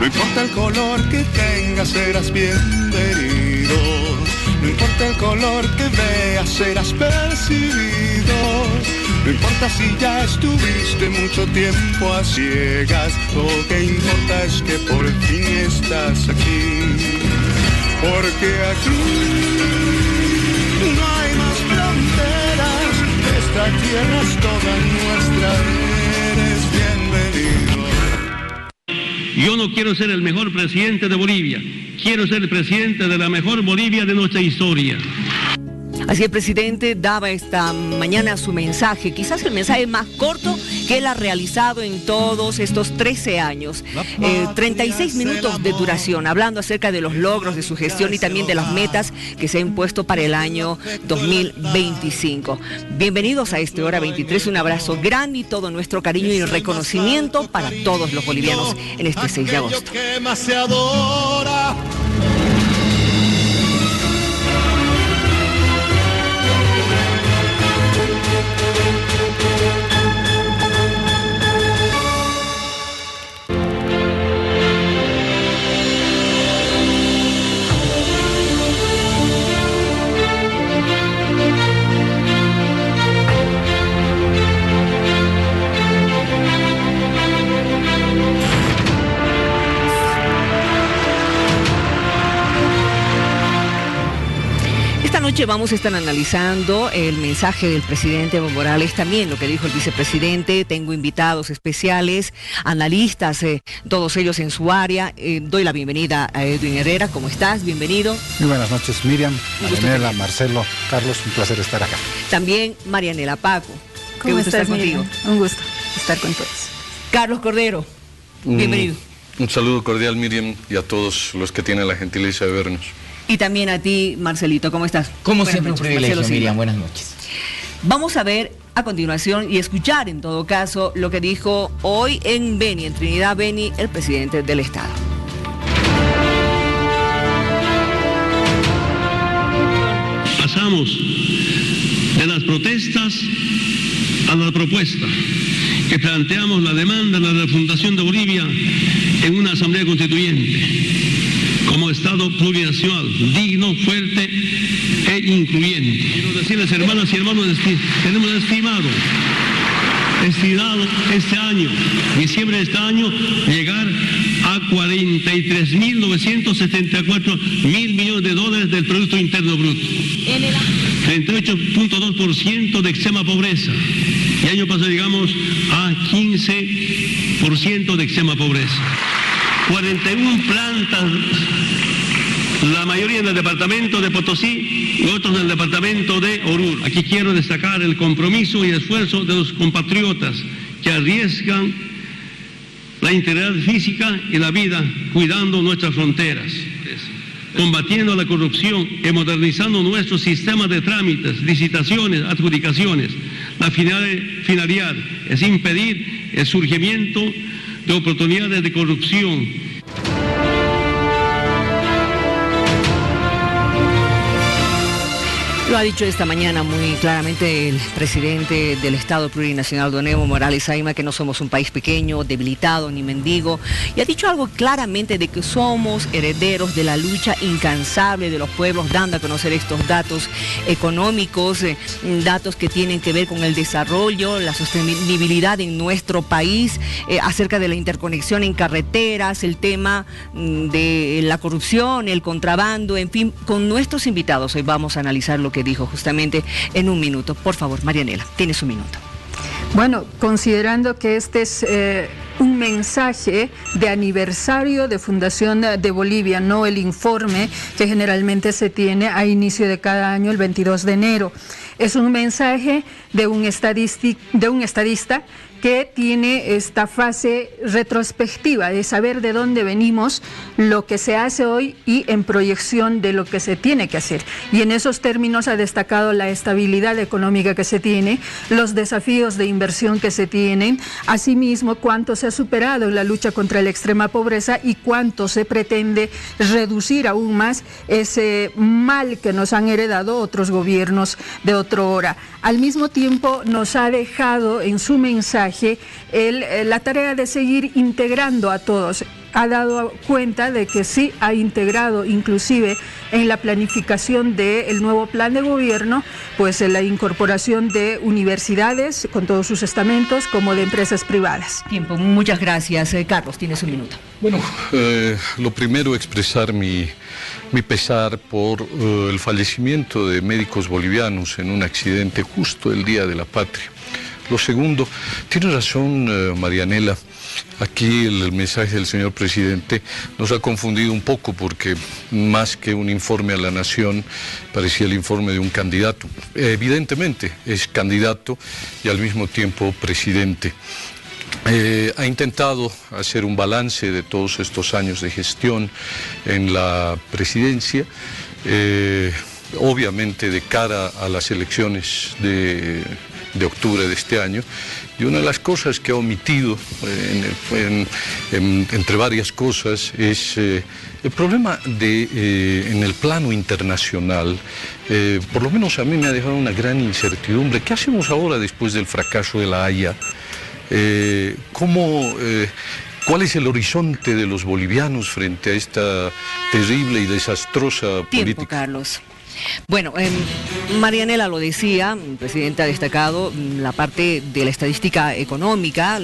No importa el color que tengas, serás bienvenido. No importa el color que veas, serás percibido. No importa si ya estuviste mucho tiempo a ciegas, lo que importa es que por fin estás aquí. Porque aquí no hay más fronteras, esta tierra es toda nuestra, eres bienvenido. Yo no quiero ser el mejor presidente de Bolivia, quiero ser el presidente de la mejor Bolivia de nuestra historia. Así el presidente daba esta mañana su mensaje, quizás el mensaje más corto que él ha realizado en todos estos 13 años. 36 minutos de duración, hablando acerca de los logros de su gestión y también de las metas que se han impuesto para el año 2025. Bienvenidos a este Hora 23, un abrazo grande y todo nuestro cariño y reconocimiento para todos los bolivianos en este 6 de agosto. Vamos a estar analizando el mensaje del presidente Evo Morales, también lo que dijo el vicepresidente. Tengo invitados especiales, analistas, todos ellos en su área. Doy la bienvenida a Edwin Herrera. ¿Cómo estás? Bienvenido. Muy buenas noches, Miriam, Marianela, Marcelo, Carlos, un placer estar acá. También Marianela Paco. ¿Cómo estás, contigo? Un gusto estar con todos. Carlos Cordero, bienvenido. Un saludo cordial, Miriam, y a todos los que tienen la gentileza de vernos. Y también a ti, Marcelito, ¿cómo estás? Como siempre, un privilegio, Miriam, buenas noches. Vamos a ver a continuación y escuchar en todo caso lo que dijo hoy en Beni, en Trinidad Beni, el presidente del Estado. Pasamos de las protestas a la propuesta que planteamos la demanda de la refundación de Bolivia en una asamblea constituyente como Estado plurinacional, digno, fuerte e incluyente. Quiero decirles, hermanas y hermanos, tenemos estimado este año, diciembre de este año, llegar a 43.974 mil millones de dólares del Producto Interno Bruto. 38.2% de extrema pobreza. Y el año pasado llegamos a 15% de extrema pobreza. 41 plantas, la mayoría en el departamento de Potosí y otros en el departamento de Oruro. Aquí quiero destacar el compromiso y esfuerzo de los compatriotas que arriesgan la integridad física y la vida cuidando nuestras fronteras, combatiendo la corrupción y modernizando nuestro sistema de trámites, licitaciones, adjudicaciones. La finalidad es impedir el surgimiento de oportunidades de corrupción. Lo ha dicho esta mañana muy claramente el presidente del Estado Plurinacional, don Evo Morales Ayma, que no somos un país pequeño, debilitado ni mendigo, y ha dicho algo claramente de que somos herederos de la lucha incansable de los pueblos, dando a conocer estos datos económicos, datos que tienen que ver con el desarrollo, la sostenibilidad en nuestro país, acerca de la interconexión en carreteras, el tema de la corrupción, el contrabando, en fin, con nuestros invitados hoy vamos a analizar lo que dijo justamente en un minuto. Por favor, Marianela, tienes un minuto. Bueno, considerando que este es un mensaje de aniversario de fundación de Bolivia, no el informe que generalmente se tiene a inicio de cada año, el 22 de enero. Es un mensaje de un estadista que tiene esta fase retrospectiva de saber de dónde venimos, lo que se hace hoy y en proyección de lo que se tiene que hacer. Y en esos términos ha destacado la estabilidad económica que se tiene, los desafíos de inversión que se tienen, asimismo cuánto se ha superado en la lucha contra la extrema pobreza y cuánto se pretende reducir aún más ese mal que nos han heredado otros gobiernos de otrora. Al mismo tiempo nos ha dejado en su mensaje la tarea de seguir integrando a todos. ha dado cuenta de que sí ha integrado inclusive en la planificación del nuevo plan de gobierno, pues la incorporación de universidades con todos sus estamentos como de empresas privadas. Tiempo, muchas gracias. Carlos, tienes un minuto. Bueno, lo primero expresar mi pesar por el fallecimiento de médicos bolivianos en un accidente justo el Día de la Patria. Lo segundo, tiene razón Marianela, aquí el mensaje del señor presidente nos ha confundido un poco porque más que un informe a la nación parecía el informe de un candidato. Evidentemente es candidato y al mismo tiempo presidente. Ha intentado hacer un balance de todos estos años de gestión en la presidencia, obviamente de cara a las elecciones de octubre de este año, y una de las cosas que ha omitido, entre varias cosas, es el problema en el plano internacional. Por lo menos a mí me ha dejado una gran incertidumbre. ¿Qué hacemos ahora después del fracaso de la Haya? ¿Cuál es el horizonte de los bolivianos frente a esta terrible y desastrosa política? Carlos. Bueno, Marianela lo decía, el presidente ha destacado la parte de la estadística económica,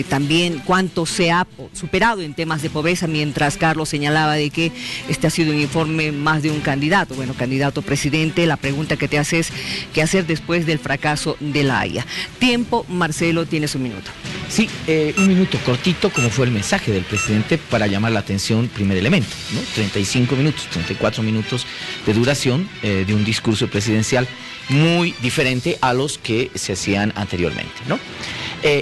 también cuánto se ha superado en temas de pobreza, mientras Carlos señalaba de que este ha sido un informe más de un candidato. Bueno, candidato presidente, la pregunta que te hace es qué hacer después del fracaso de la Haya. Tiempo, Marcelo, tienes un minuto. Sí, un minuto cortito, como fue el mensaje del presidente para llamar la atención, primer elemento, ¿no? 35 minutos, 34 minutos de duración de un discurso presidencial muy diferente a los que se hacían anteriormente, ¿no?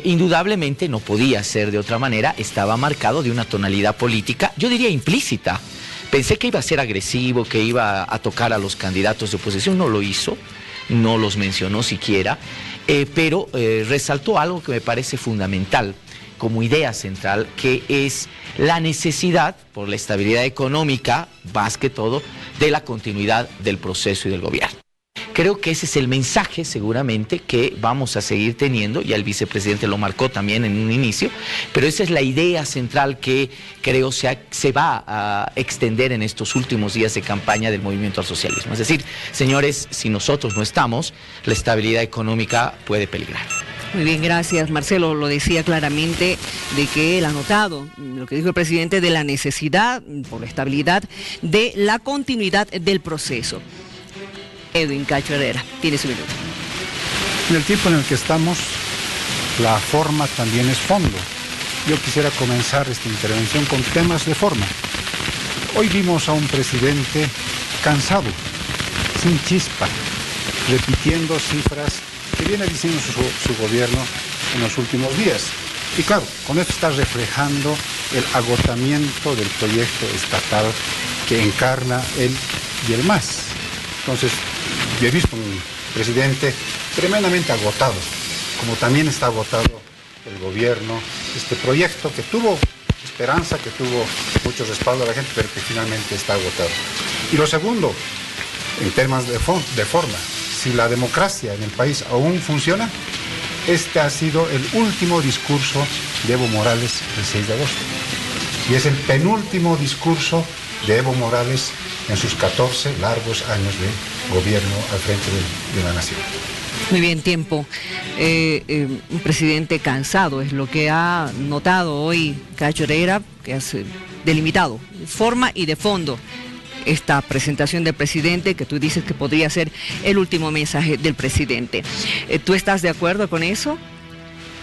Indudablemente no podía ser de otra manera, estaba marcado de una tonalidad política, yo diría implícita. Pensé que iba a ser agresivo, que iba a tocar a los candidatos de oposición, no lo hizo, no los mencionó siquiera, pero resaltó algo que me parece fundamental como idea central, que es la necesidad, por la estabilidad económica, más que todo, de la continuidad del proceso y del gobierno. Creo que ese es el mensaje seguramente que vamos a seguir teniendo, ya el vicepresidente lo marcó también en un inicio, pero esa es la idea central que creo se va a extender en estos últimos días de campaña del movimiento al socialismo. Es decir, señores, si nosotros no estamos, la estabilidad económica puede peligrar. Muy bien, gracias. Marcelo lo decía claramente de que él ha notado lo que dijo el presidente de la necesidad, por la estabilidad, de la continuidad del proceso. Edwin Cacho Herrera, tienes un minuto. En el tiempo en el que estamos, la forma también es fondo. Yo quisiera comenzar esta intervención con temas de forma. Hoy vimos a un presidente cansado, sin chispa, repitiendo cifras que viene diciendo su gobierno en los últimos días. Y claro, con esto está reflejando el agotamiento del proyecto estatal que encarna él y el MAS. Entonces, yo he visto un presidente tremendamente agotado, como también está agotado el gobierno, este proyecto que tuvo esperanza, que tuvo mucho respaldo de la gente, pero que finalmente está agotado. Y lo segundo, en temas de forma, si la democracia en el país aún funciona, este ha sido el último discurso de Evo Morales el 6 de agosto. Y es el penúltimo discurso de Evo Morales en sus 14 largos años de gobierno al frente de la nación. Muy bien, tiempo. Un presidente cansado es lo que ha notado hoy Cacho Herrera, que ha delimitado de forma y de fondo esta presentación del presidente, que tú dices que podría ser el último mensaje del presidente. ¿Tú estás de acuerdo con eso?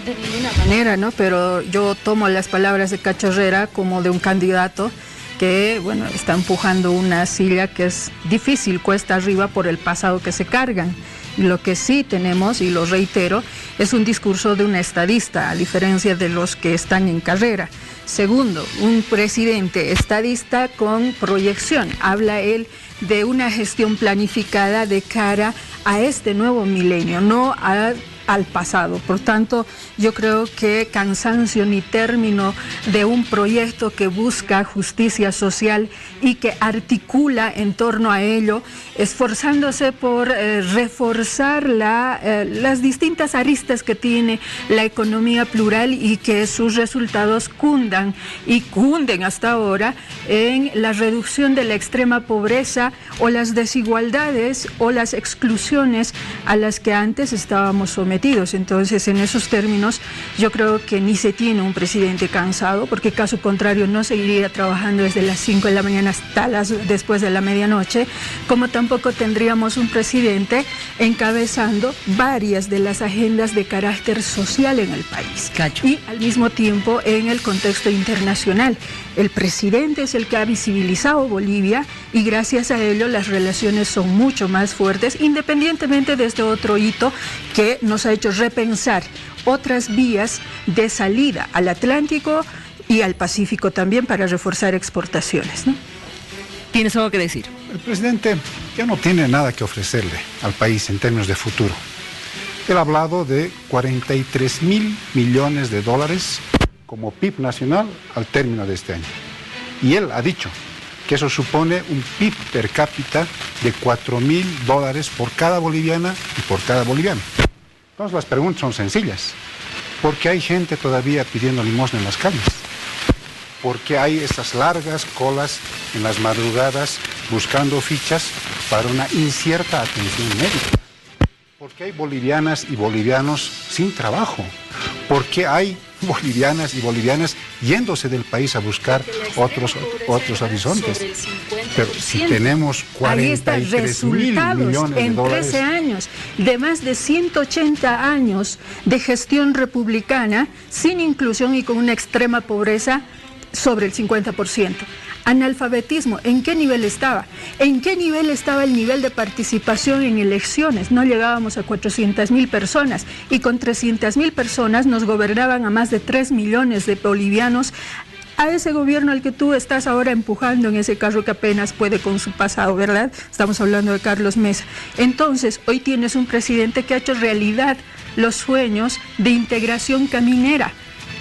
De ninguna manera, ¿no? Pero yo tomo las palabras de Cacho Herrera como de un candidato que, bueno, está empujando una silla que es difícil, cuesta arriba por el pasado que se cargan. Y lo que sí tenemos, y lo reitero, es un discurso de un estadista, a diferencia de los que están en carrera. Segundo, un presidente estadista con proyección. Habla él de una gestión planificada de cara a este nuevo milenio, no a al pasado. Por tanto, yo creo que cansancio ni término de un proyecto que busca justicia social y que articula en torno a ello, esforzándose por reforzar las distintas aristas que tiene la economía plural y que sus resultados cundan y cunden hasta ahora en la reducción de la extrema pobreza o las desigualdades o las exclusiones a las que antes estábamos sometidos. Entonces, en esos términos, yo creo que ni se tiene un presidente cansado, porque caso contrario no seguiría trabajando desde las 5 de la mañana hasta después de la medianoche, como tampoco tendríamos un presidente encabezando varias de las agendas de carácter social en el país. Cacho. Y al mismo tiempo en el contexto internacional. El presidente es el que ha visibilizado Bolivia y gracias a ello las relaciones son mucho más fuertes, independientemente de este otro hito que nos ha hecho repensar otras vías de salida al Atlántico y al Pacífico también para reforzar exportaciones, ¿no? ¿Tienes algo que decir? El presidente ya no tiene nada que ofrecerle al país en términos de futuro. Él ha hablado de 43.000 millones de dólares como PIB nacional al término de este año. Y él ha dicho que eso supone un PIB per cápita de $4.000 por cada boliviana y por cada boliviano. Entonces las preguntas son sencillas. ¿Por qué hay gente todavía pidiendo limosna en las calles? ¿Por qué hay esas largas colas en las madrugadas buscando fichas para una incierta atención médica? ¿Por qué hay bolivianas y bolivianos sin trabajo? ¿Por qué hay bolivianas y bolivianas yéndose del país a buscar otros horizontes? Pero si tenemos 43.000 millones de en dólares 13 años, de más de 180 años de gestión republicana, sin inclusión y con una extrema pobreza sobre el 50%. Analfabetismo, ¿en qué nivel estaba? ¿En qué nivel estaba el nivel de participación en elecciones? No llegábamos a 400.000 personas y con 300.000 personas nos gobernaban a más de 3 millones de bolivianos. A ese gobierno al que tú estás ahora empujando en ese carro que apenas puede con su pasado, ¿verdad? Estamos hablando de Carlos Mesa. Entonces, hoy tienes un presidente que ha hecho realidad los sueños de integración caminera.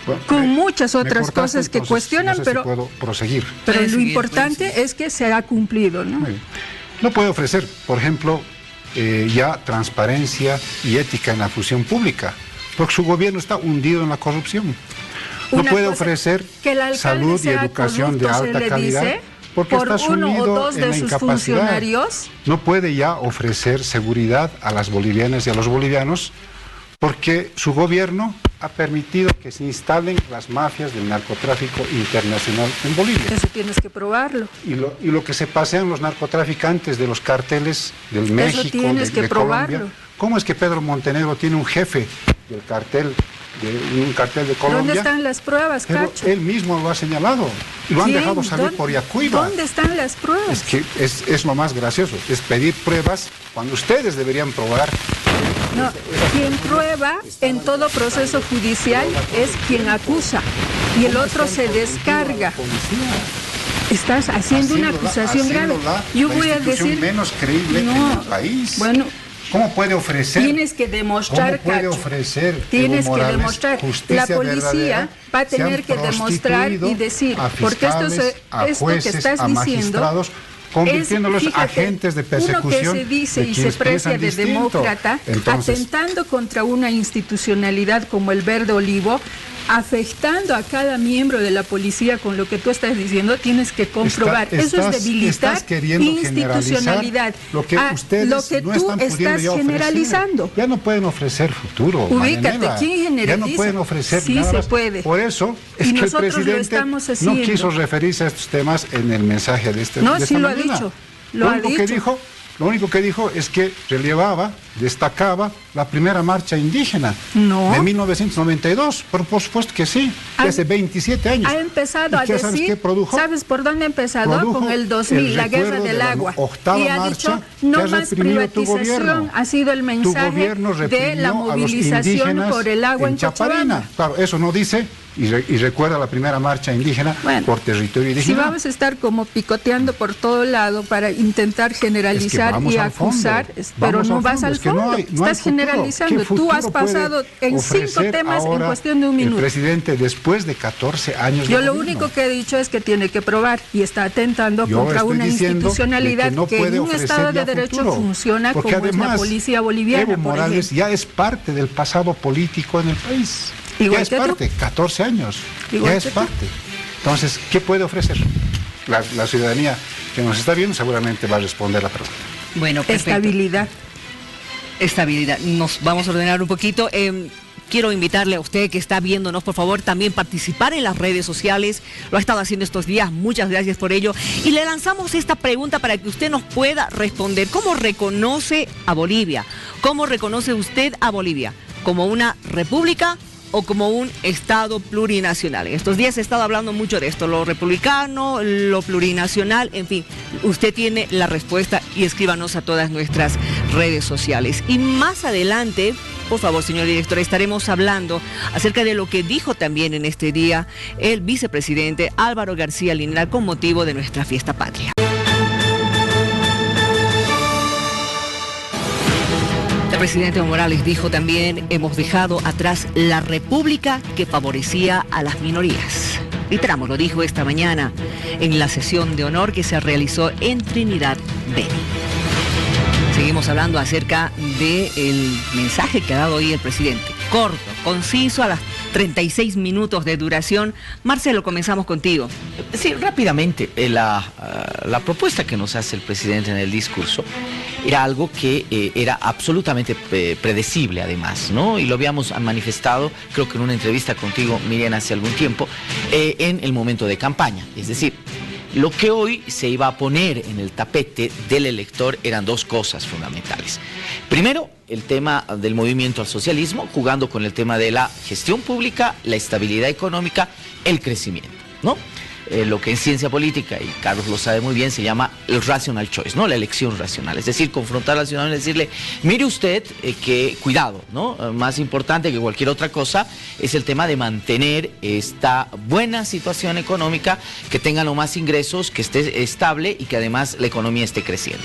Bueno, con muchas otras cosas que cuestionan, no sé pero, si puedo proseguir. Pero lo importante es que se ha cumplido, ¿no? No puede ofrecer, por ejemplo, ya transparencia y ética en la función pública, porque su gobierno está hundido en la corrupción. No puede ofrecer salud y educación de alta calidad, porque está sumido en la incapacidad. No puede ya ofrecer seguridad a las bolivianas y a los bolivianos, porque su gobierno ha permitido que se instalen las mafias del narcotráfico internacional en Bolivia. Eso tienes que probarlo. Y lo que se pasean los narcotraficantes de los carteles del México, de Colombia. ¿Cómo es que Pedro Montenegro tiene un jefe del cartel, un cartel de Colombia? ¿Dónde están las pruebas, Cacho? Pero él mismo lo ha señalado. Y lo han dejado salir por Yacuiba. ¿Dónde están las pruebas? Es que es lo más gracioso, es pedir pruebas cuando ustedes deberían probar. No, quien prueba en todo proceso judicial es quien acusa y el otro se descarga. Estás haciendo una acusación grave. Yo voy a decir menos creíble en el país. Bueno, ¿cómo puede ofrecer? Tienes que demostrar, ¿cómo puede Cacho? ofrecer Tienes Evo Morales, que demostrar. La policía va a tener que demostrar y decir, porque esto que estás diciendo, convirtiéndolos agentes de persecución. Uno que se dice y se precia de demócrata, atentando contra una institucionalidad como el Verde Olivo, afectando a cada miembro de la policía con lo que tú estás diciendo, tienes que comprobar. Eso es debilitar institucionalidad. Lo que ustedes lo que no tú están estás generalizando. Ya no pueden ofrecer futuro. Ubícate, ¿quién generaliza? Ya no pueden ofrecer sí, nada se más. puede. Por eso es que el presidente no quiso referirse a estos temas en el mensaje de esta No, sí lo ha mañana. dicho. Lo único que dijo es que relevaba, destacaba la primera marcha indígena de 1992, pero por supuesto que sí, hace 27 años. Ha empezado a decir, ¿sabes por dónde ha empezado? Con el 2000, la guerra del agua. Y ha dicho, no más privatización, ha sido el mensaje de la movilización por el agua en Cochabamba. Claro, eso no dice y recuerda la primera marcha indígena por territorio indígena. Si vamos a estar como picoteando por todo lado para intentar generalizar y acusar, pero no vas al fondo, estás generalizando. Tú has pasado en 5 temas en cuestión de un minuto. El presidente, después de 14 años Yo lo único que he dicho es que tiene que probar y está atentando contra una institucionalidad que en un Estado de Derecho funciona como además, es la policía boliviana. Evo Morales ya es parte del pasado político en el país. Igual ya es parte, 14 años, ya es parte. Entonces, ¿qué puede ofrecer? La ciudadanía que nos está viendo seguramente va a responder la pregunta. Bueno, perfecto. Estabilidad. Nos vamos a ordenar un poquito. Quiero invitarle a usted que está viéndonos, por favor, también participar en las redes sociales. Lo ha estado haciendo estos días. Muchas gracias por ello. Y le lanzamos esta pregunta para que usted nos pueda responder. ¿Cómo reconoce a Bolivia? ¿Cómo reconoce usted a Bolivia? ¿Como una república o como un Estado plurinacional? En estos días he estado hablando mucho de esto, lo republicano, lo plurinacional, en fin, usted tiene la respuesta y escríbanos a todas nuestras redes sociales. Y más adelante, por favor, señor director, estaremos hablando acerca de lo que dijo también en este día el vicepresidente Álvaro García Linera con motivo de nuestra fiesta patria. El presidente Evo Morales dijo también: hemos dejado atrás la república que favorecía a las minorías. Literal, lo dijo esta mañana en la sesión de honor que se realizó en Trinidad Beni. Seguimos hablando acerca del mensaje que ha dado hoy el presidente. Corto, conciso, a las 36 minutos de duración. Marcelo, comenzamos contigo. Sí, rápidamente. La propuesta que nos hace el presidente en el discurso era algo que era absolutamente predecible, además, ¿no? Y lo habíamos manifestado, creo que en una entrevista contigo, Miriam, hace algún tiempo, en el momento de campaña. Es decir, lo que hoy se iba a poner en el tapete del elector eran 2 cosas fundamentales. Primero, el tema del movimiento al socialismo, jugando con el tema de la gestión pública, la estabilidad económica, el crecimiento, ¿no? Lo que en ciencia política, y Carlos lo sabe muy bien, se llama el rational choice, ¿no? La elección racional. Es decir, confrontar al ciudadano y decirle: mire usted que, cuidado, ¿no? Más importante que cualquier otra cosa es el tema de mantener esta buena situación económica, que tenga lo más ingresos, que esté estable y que además la economía esté creciendo.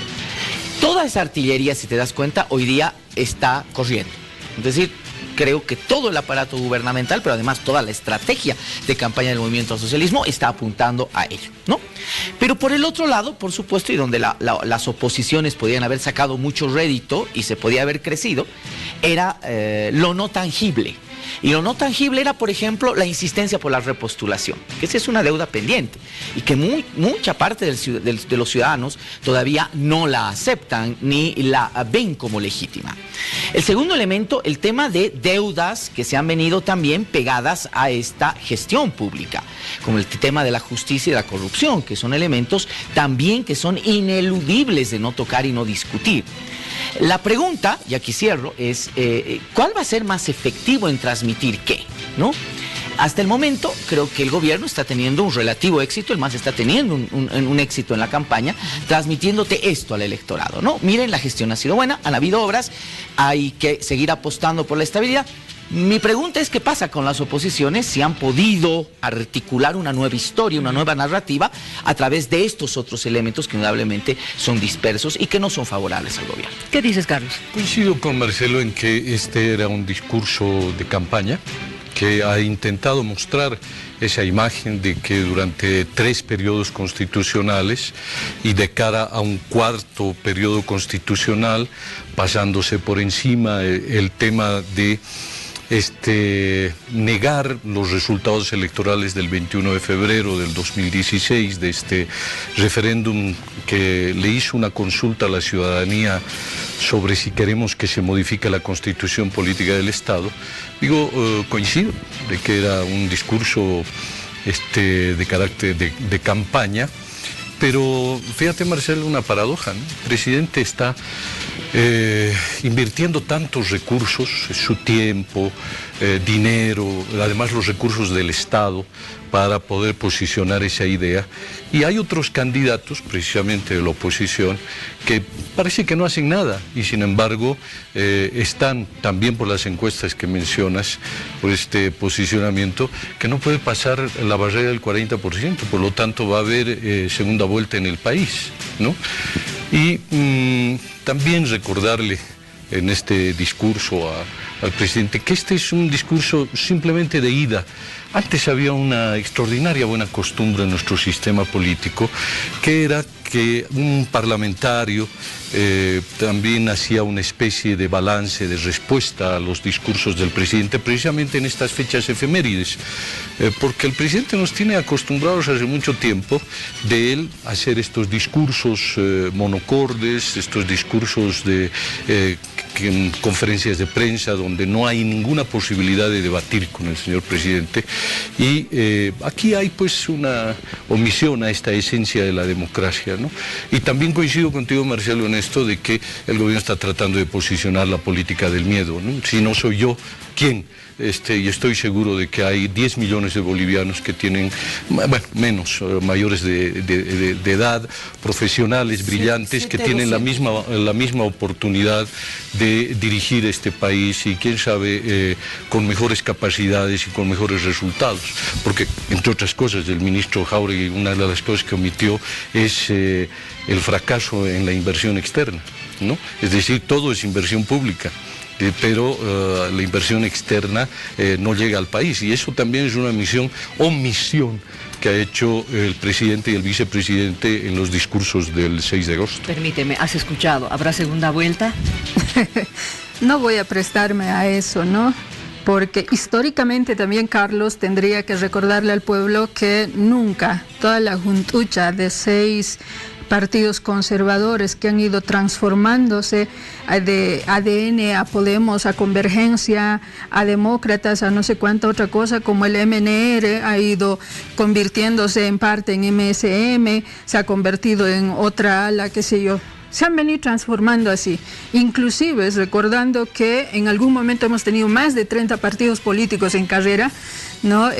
Toda esa artillería, si te das cuenta, hoy día está corriendo. Es decir, creo que todo el aparato gubernamental, pero además toda la estrategia de campaña del movimiento al socialismo está apuntando a ello, ¿no? Pero por el otro lado, por supuesto, y donde las oposiciones podían haber sacado mucho rédito y se podía haber crecido, era lo no tangible. Y lo no tangible era, por ejemplo, la insistencia por la repostulación, que esa es una deuda pendiente y que mucha parte de los ciudadanos todavía no la aceptan ni la ven como legítima. El segundo elemento, el tema de deudas que se han venido también pegadas a esta gestión pública, como el tema de la justicia y la corrupción, que son elementos también que son ineludibles de no tocar y no discutir. La pregunta, y aquí cierro, es ¿cuál va a ser más efectivo en transmitir qué? ¿No? Hasta el momento creo que el gobierno está teniendo un relativo éxito, el MAS está teniendo un éxito en la campaña, transmitiéndote esto al electorado, ¿no? Miren, la gestión ha sido buena, han habido obras, hay que seguir apostando por la estabilidad. Mi pregunta es: ¿qué pasa con las oposiciones? Si han podido articular una nueva historia, una nueva narrativa a través de estos otros elementos que indudablemente son dispersos y que no son favorables al gobierno. ¿Qué dices, Carlos? Coincido con Marcelo en que este era un discurso de campaña que ha intentado mostrar esa imagen de que durante 3 periodos constitucionales y de cara a un 4º periodo constitucional, pasándose por encima el tema de negar los resultados electorales del 21 de febrero del 2016, de este referéndum que le hizo una consulta a la ciudadanía sobre si queremos que se modifique la constitución política del Estado. Coincido de que era un discurso de carácter de campaña, pero fíjate, Marcelo, una paradoja, ¿no? El presidente está invirtiendo tantos recursos, su tiempo, dinero, además los recursos del Estado, para poder posicionar esa idea. Y hay otros candidatos, precisamente de la oposición, que parece que no hacen nada y sin embargo están también por las encuestas que mencionas, por este posicionamiento, que no puede pasar la barrera del 40%, por lo tanto va a haber segunda vuelta en el país, ¿no? Y también recordarle en este discurso al presidente que este es un discurso simplemente de ida. Antes había una extraordinaria buena costumbre en nuestro sistema político, que era que un parlamentario también hacía una especie de balance, de respuesta a los discursos del presidente, precisamente en estas fechas efemérides, porque el presidente nos tiene acostumbrados hace mucho tiempo de él hacer estos discursos monocordes, estos discursos de en conferencias de prensa donde no hay ninguna posibilidad de debatir con el señor presidente, y aquí hay pues una omisión a esta esencia de la democracia, ¿no? Y también coincido contigo, Marcelo, en esto de que el gobierno está tratando de posicionar la política del miedo, ¿no? Si no soy yo, ¿quién? Y estoy seguro de que hay 10 millones de bolivianos que tienen, bueno, menos, mayores de edad, profesionales brillantes, que tienen la misma oportunidad de dirigir este país y, quién sabe, con mejores capacidades y con mejores resultados. Porque, entre otras cosas, el ministro Jáuregui, una de las cosas que omitió es el fracaso en la inversión externa, ¿no? Es decir, todo es inversión pública. Pero la inversión externa no llega al país, y eso también es una omisión que ha hecho el presidente y el vicepresidente en los discursos del 6 de agosto. Permíteme, ¿has escuchado? ¿Habrá segunda vuelta? No voy a prestarme a eso, ¿no? Porque históricamente también, Carlos, tendría que recordarle al pueblo que nunca toda la juntucha de 6 partidos conservadores que han ido transformándose de ADN a Podemos, a Convergencia, a Demócratas, a no sé cuánta otra cosa, como el MNR ha ido convirtiéndose en parte en MSM, se ha convertido en otra ala, qué sé yo. Se han venido transformando así, inclusive recordando que en algún momento hemos tenido más de 30 partidos políticos en carrera, ¿no?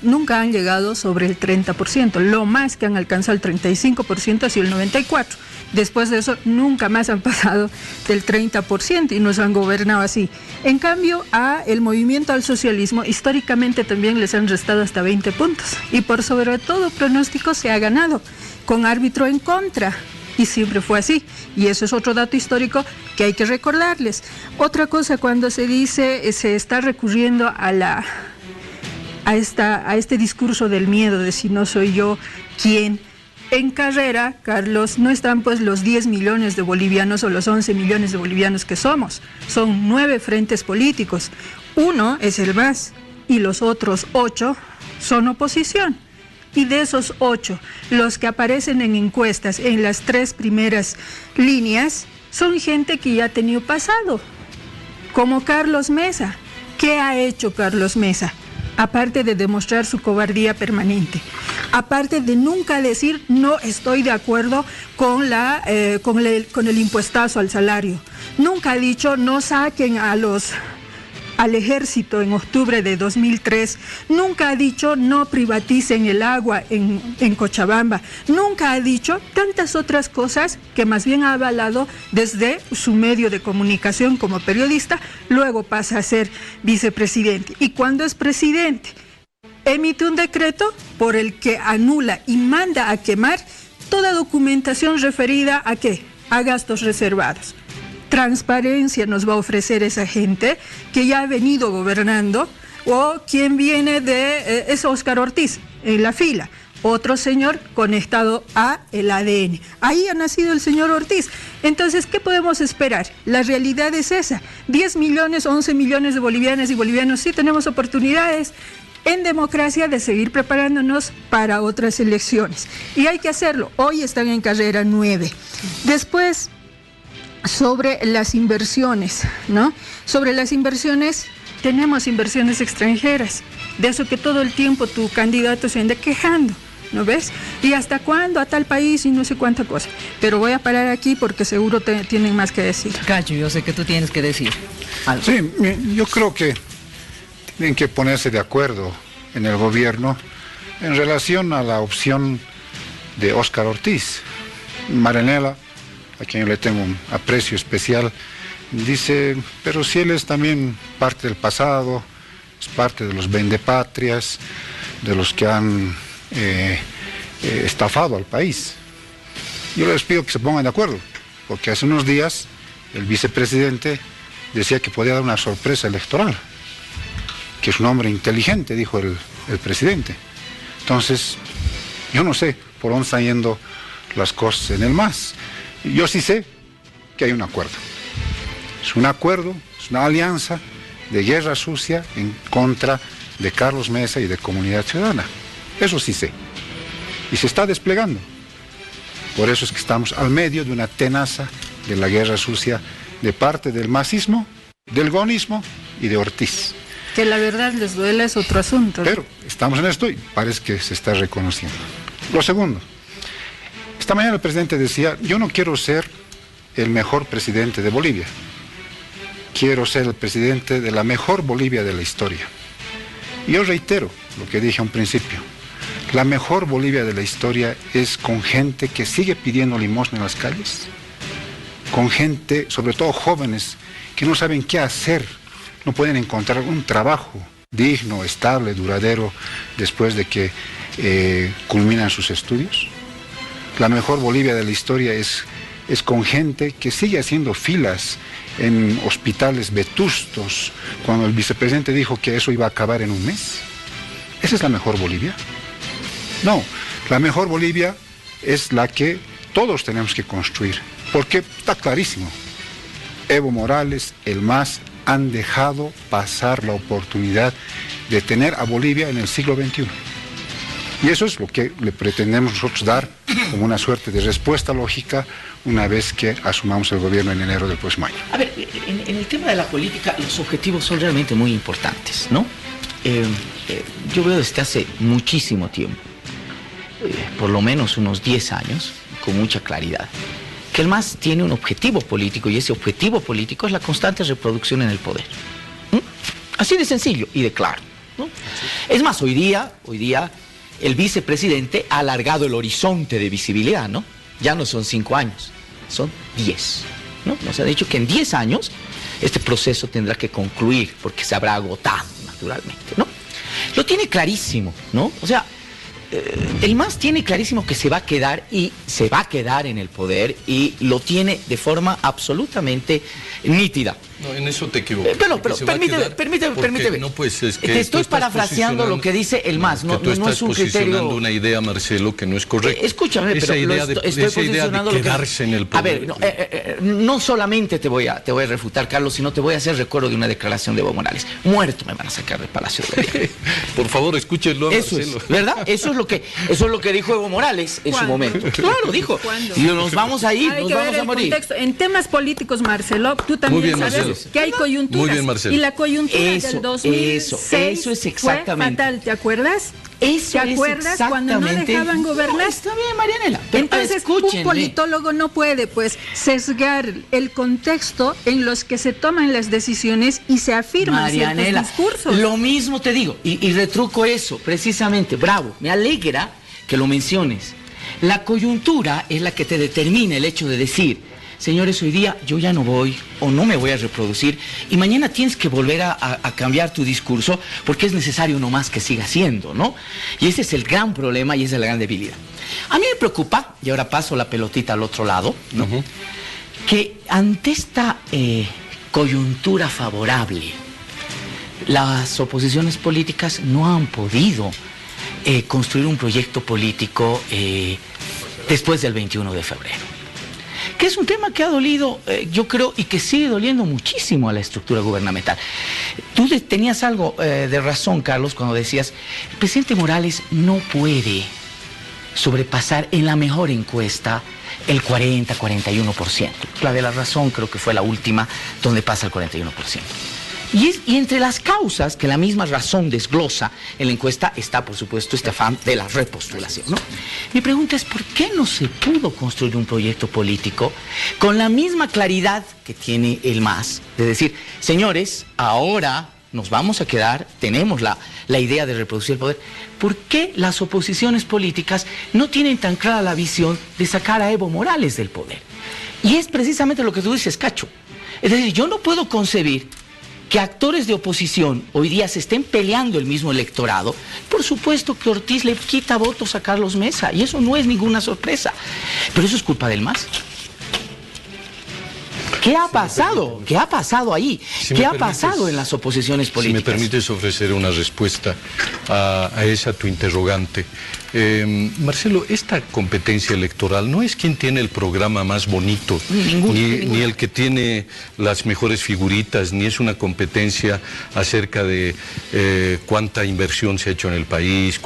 Nunca han llegado sobre el 30%, lo más que han alcanzado el 35% ha sido el 94%. Después de eso nunca más han pasado del 30% y nos han gobernado así. En cambio, a el movimiento al socialismo históricamente también les han restado hasta 20 puntos y por sobre todo pronóstico se ha ganado con árbitro en contra. Y siempre fue así, y eso es otro dato histórico que hay que recordarles. Otra cosa, cuando se dice, se está recurriendo a este discurso del miedo, de si no soy yo, ¿quién? En carrera, Carlos, no están pues los 10 millones de bolivianos o los 11 millones de bolivianos que somos. Son 9 frentes políticos. Uno es el MAS y los otros 8 son oposición. Y de esos 8, los que aparecen en encuestas en las 3 primeras líneas son gente que ya ha tenido pasado, como Carlos Mesa. ¿Qué ha hecho Carlos Mesa? Aparte de demostrar su cobardía permanente, aparte de nunca decir no estoy de acuerdo con el impuestazo al salario, nunca ha dicho no saquen al ejército en octubre de 2003, nunca ha dicho no privaticen el agua en Cochabamba, nunca ha dicho tantas otras cosas que más bien ha avalado desde su medio de comunicación como periodista, luego pasa a ser vicepresidente. Y cuando es presidente, emite un decreto por el que anula y manda a quemar toda documentación referida a ¿qué? A gastos reservados. Transparencia nos va a ofrecer esa gente que ya ha venido gobernando, o quien viene es Óscar Ortiz en la fila, otro señor conectado a el ADN. Ahí ha nacido el señor Ortiz. Entonces, ¿qué podemos esperar? La realidad es esa. 10 millones, 11 millones de bolivianas y bolivianos, sí tenemos oportunidades en democracia de seguir preparándonos para otras elecciones. Y hay que hacerlo. Hoy están en carrera 9. Después, sobre las inversiones, ¿no? Sobre las inversiones, tenemos inversiones extranjeras, de eso que todo el tiempo tu candidato se anda quejando, ¿no ves? ¿Y hasta cuándo a tal país y no sé cuánta cosa? Pero voy a parar aquí porque seguro tienen más que decir. Cacho, yo sé que tú tienes que decir algo. Sí, yo creo que tienen que ponerse de acuerdo en el gobierno En relación a la opción de Óscar Ortiz, Marianela, a quien yo le tengo un aprecio especial, dice, pero si él es también parte del pasado, es parte de los vendepatrias, de los que han estafado al país. Yo les pido que se pongan de acuerdo, porque hace unos días el vicepresidente decía que podía dar una sorpresa electoral, que es un hombre inteligente, dijo el presidente. Entonces, yo no sé por dónde están yendo las cosas en el MAS. Yo sí sé que hay un acuerdo. Es un acuerdo, es una alianza de guerra sucia en contra de Carlos Mesa y de Comunidad Ciudadana. Eso sí sé. Y se está desplegando. Por eso es que estamos al medio de una tenaza de la guerra sucia de parte del masismo, del gonismo y de Ortiz. Que la verdad les duele es otro asunto, ¿no? Pero estamos en esto y parece que se está reconociendo. Lo segundo, esta mañana el presidente decía, yo no quiero ser el mejor presidente de Bolivia. Quiero ser el presidente de la mejor Bolivia de la historia. Y yo reitero lo que dije a un principio. La mejor Bolivia de la historia es con gente que sigue pidiendo limosna en las calles, con gente, sobre todo jóvenes, que no saben qué hacer, no pueden encontrar un trabajo digno, estable, duradero, después de que culminan sus estudios. La mejor Bolivia de la historia es con gente que sigue haciendo filas en hospitales vetustos, cuando el vicepresidente dijo que eso iba a acabar en un mes. ¿Esa es la mejor Bolivia? No, la mejor Bolivia es la que todos tenemos que construir, porque está clarísimo. Evo Morales, el MAS, han dejado pasar la oportunidad de tener a Bolivia en el siglo XXI. Y eso es lo que le pretendemos nosotros dar como una suerte de respuesta lógica una vez que asumamos el gobierno en enero del próximo año. A ver, en el tema de la política los objetivos son realmente muy importantes, ¿no? Yo veo desde hace muchísimo tiempo, por lo menos unos 10 años, con mucha claridad, que el MAS tiene un objetivo político y ese objetivo político es la constante reproducción en el poder. Así de sencillo y de claro, ¿no? Es más, hoy día el vicepresidente ha alargado el horizonte de visibilidad, ¿no? Ya no son 5 años, son 10, ¿no? Nos ha dicho que en 10 años este proceso tendrá que concluir porque se habrá agotado, naturalmente, ¿no? Lo tiene clarísimo, ¿no? O sea, el MAS tiene clarísimo que se va a quedar en el poder y lo tiene de forma absolutamente nítida. No, en eso te equivocas. Pero permíteme. No, pues es que te estoy parafraseando lo que dice el MAS. No es un criterio. Una idea, Marcelo, que no es correcta. Escúchame, esa pero idea estoy posicionando de quedarse en el poder. A ver, no solamente te voy a refutar, Carlos, sino te voy a hacer recuerdo de una declaración de Evo Morales. Muerto me van a sacar del Palacio de Gobierno. Por favor, escúchenlo a Marcelo. ¿Verdad? Eso es lo que dijo Evo Morales en su momento. Claro, dijo. ¿Cuándo? Y nos vamos a ir, Hay nos vamos a morir. Contexto. En temas políticos, Marcelo, tú también bien, sabes Marcelo. que hay coyunturas. Muy bien, Marcelo. Y la coyuntura del 2006 eso es exactamente. fue fatal, ¿te acuerdas? Eso ¿Te acuerdas cuando no dejaban gobernar? Está bien, Marianela. Pero entonces, un politólogo no puede, pues, sesgar el contexto en los que se toman las decisiones y se afirman ciertos discursos. Lo mismo te digo, y retruco eso, precisamente. Bravo, me alegra que lo menciones. La coyuntura es la que te determina el hecho de decir, señores, hoy día yo ya no voy o no me voy a reproducir y mañana tienes que volver a cambiar tu discurso porque es necesario nomás que siga siendo, ¿no? Y ese es el gran problema y esa es la gran debilidad. A mí me preocupa, y ahora paso la pelotita al otro lado, ¿no? Que ante esta coyuntura favorable, las oposiciones políticas no han podido construir un proyecto político después del 21 de febrero. Que es un tema que ha dolido, yo creo, y que sigue doliendo muchísimo a la estructura gubernamental. Tú tenías algo de razón, Carlos, cuando decías, el presidente Morales no puede sobrepasar en la mejor encuesta el 40-41%. La de La Razón creo que fue la última donde pasa el 41%. Y entre las causas que la misma Razón desglosa en la encuesta está, por supuesto, este afán de la repostulación, ¿no? Mi pregunta es, ¿por qué no se pudo construir un proyecto político con la misma claridad que tiene el MAS? De decir, señores, ahora nos vamos a quedar, tenemos la idea de reproducir el poder. ¿Por qué las oposiciones políticas no tienen tan clara la visión de sacar a Evo Morales del poder? Y es precisamente lo que tú dices, Cacho. Es decir, yo no puedo concebir que actores de oposición hoy día se estén peleando el mismo electorado. Por supuesto que Ortiz le quita votos a Carlos Mesa, y eso no es ninguna sorpresa. Pero eso es culpa del MAS. ¿Qué ha pasado? ¿Qué ha pasado ahí? ¿Qué ha pasado en las oposiciones políticas? Si me permites ofrecer una respuesta a esa tu interrogante. Marcelo, esta competencia electoral no es quien tiene el programa más bonito, ni el que tiene las mejores figuritas, ni es una competencia acerca de cuánta inversión se ha hecho en el país,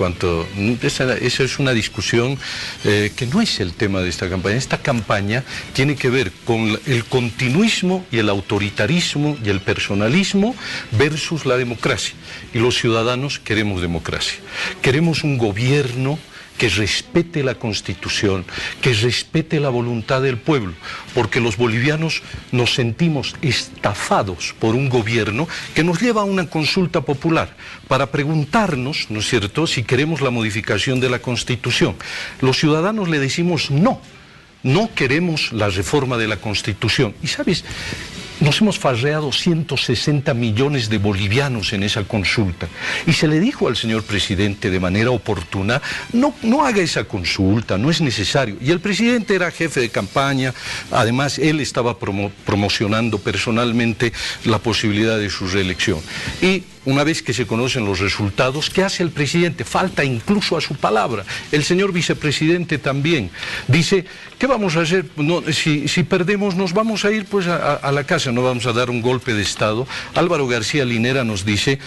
esa es una discusión que no es el tema de esta campaña. Esta campaña tiene que ver con el continuismo y el autoritarismo y el personalismo versus la democracia. Y los ciudadanos queremos democracia. Queremos un gobierno que respete la Constitución, que respete la voluntad del pueblo, porque los bolivianos nos sentimos estafados por un gobierno que nos lleva a una consulta popular para preguntarnos, ¿no es cierto?, si queremos la modificación de la Constitución. Los ciudadanos le decimos no, no queremos la reforma de la Constitución. Y ¿sabes? Nos hemos farreado 160 millones de bolivianos en esa consulta. Y se le dijo al señor presidente de manera oportuna, no haga esa consulta, no es necesario. Y el presidente era jefe de campaña, además él estaba promocionando personalmente la posibilidad de su reelección. Y una vez que se conocen los resultados, ¿qué hace el presidente? Falta incluso a su palabra. El señor vicepresidente también dice, ¿qué vamos a hacer? No, si perdemos nos vamos a ir pues a la casa, no vamos a dar un golpe de Estado. Álvaro García Linera nos dice,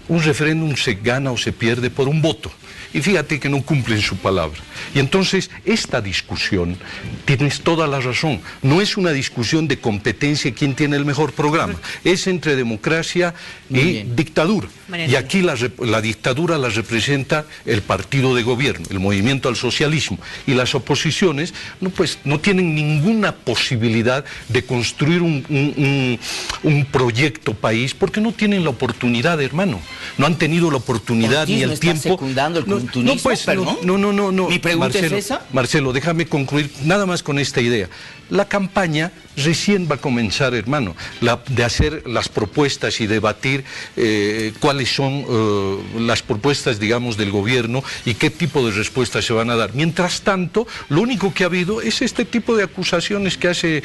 un referéndum se gana o se pierde por un voto. Y fíjate que no cumplen su palabra. Y entonces esta discusión, tienes toda la razón, no es una discusión de competencia quién tiene el mejor programa, es entre democracia y dictadura. Y aquí la dictadura la representa el partido de gobierno, el movimiento al socialismo. Y las oposiciones no tienen ninguna posibilidad de construir un proyecto país porque no tienen la oportunidad, hermano. No han tenido la oportunidad ni el tiempo. Secundando el continuismo, no. Mi pregunta es esa. Marcelo, déjame concluir nada más con esta idea. La campaña recién va a comenzar, hermano, de hacer las propuestas y debatir cuáles son las propuestas, digamos, del gobierno y qué tipo de respuestas se van a dar. Mientras tanto, lo único que ha habido es este tipo de acusaciones que hace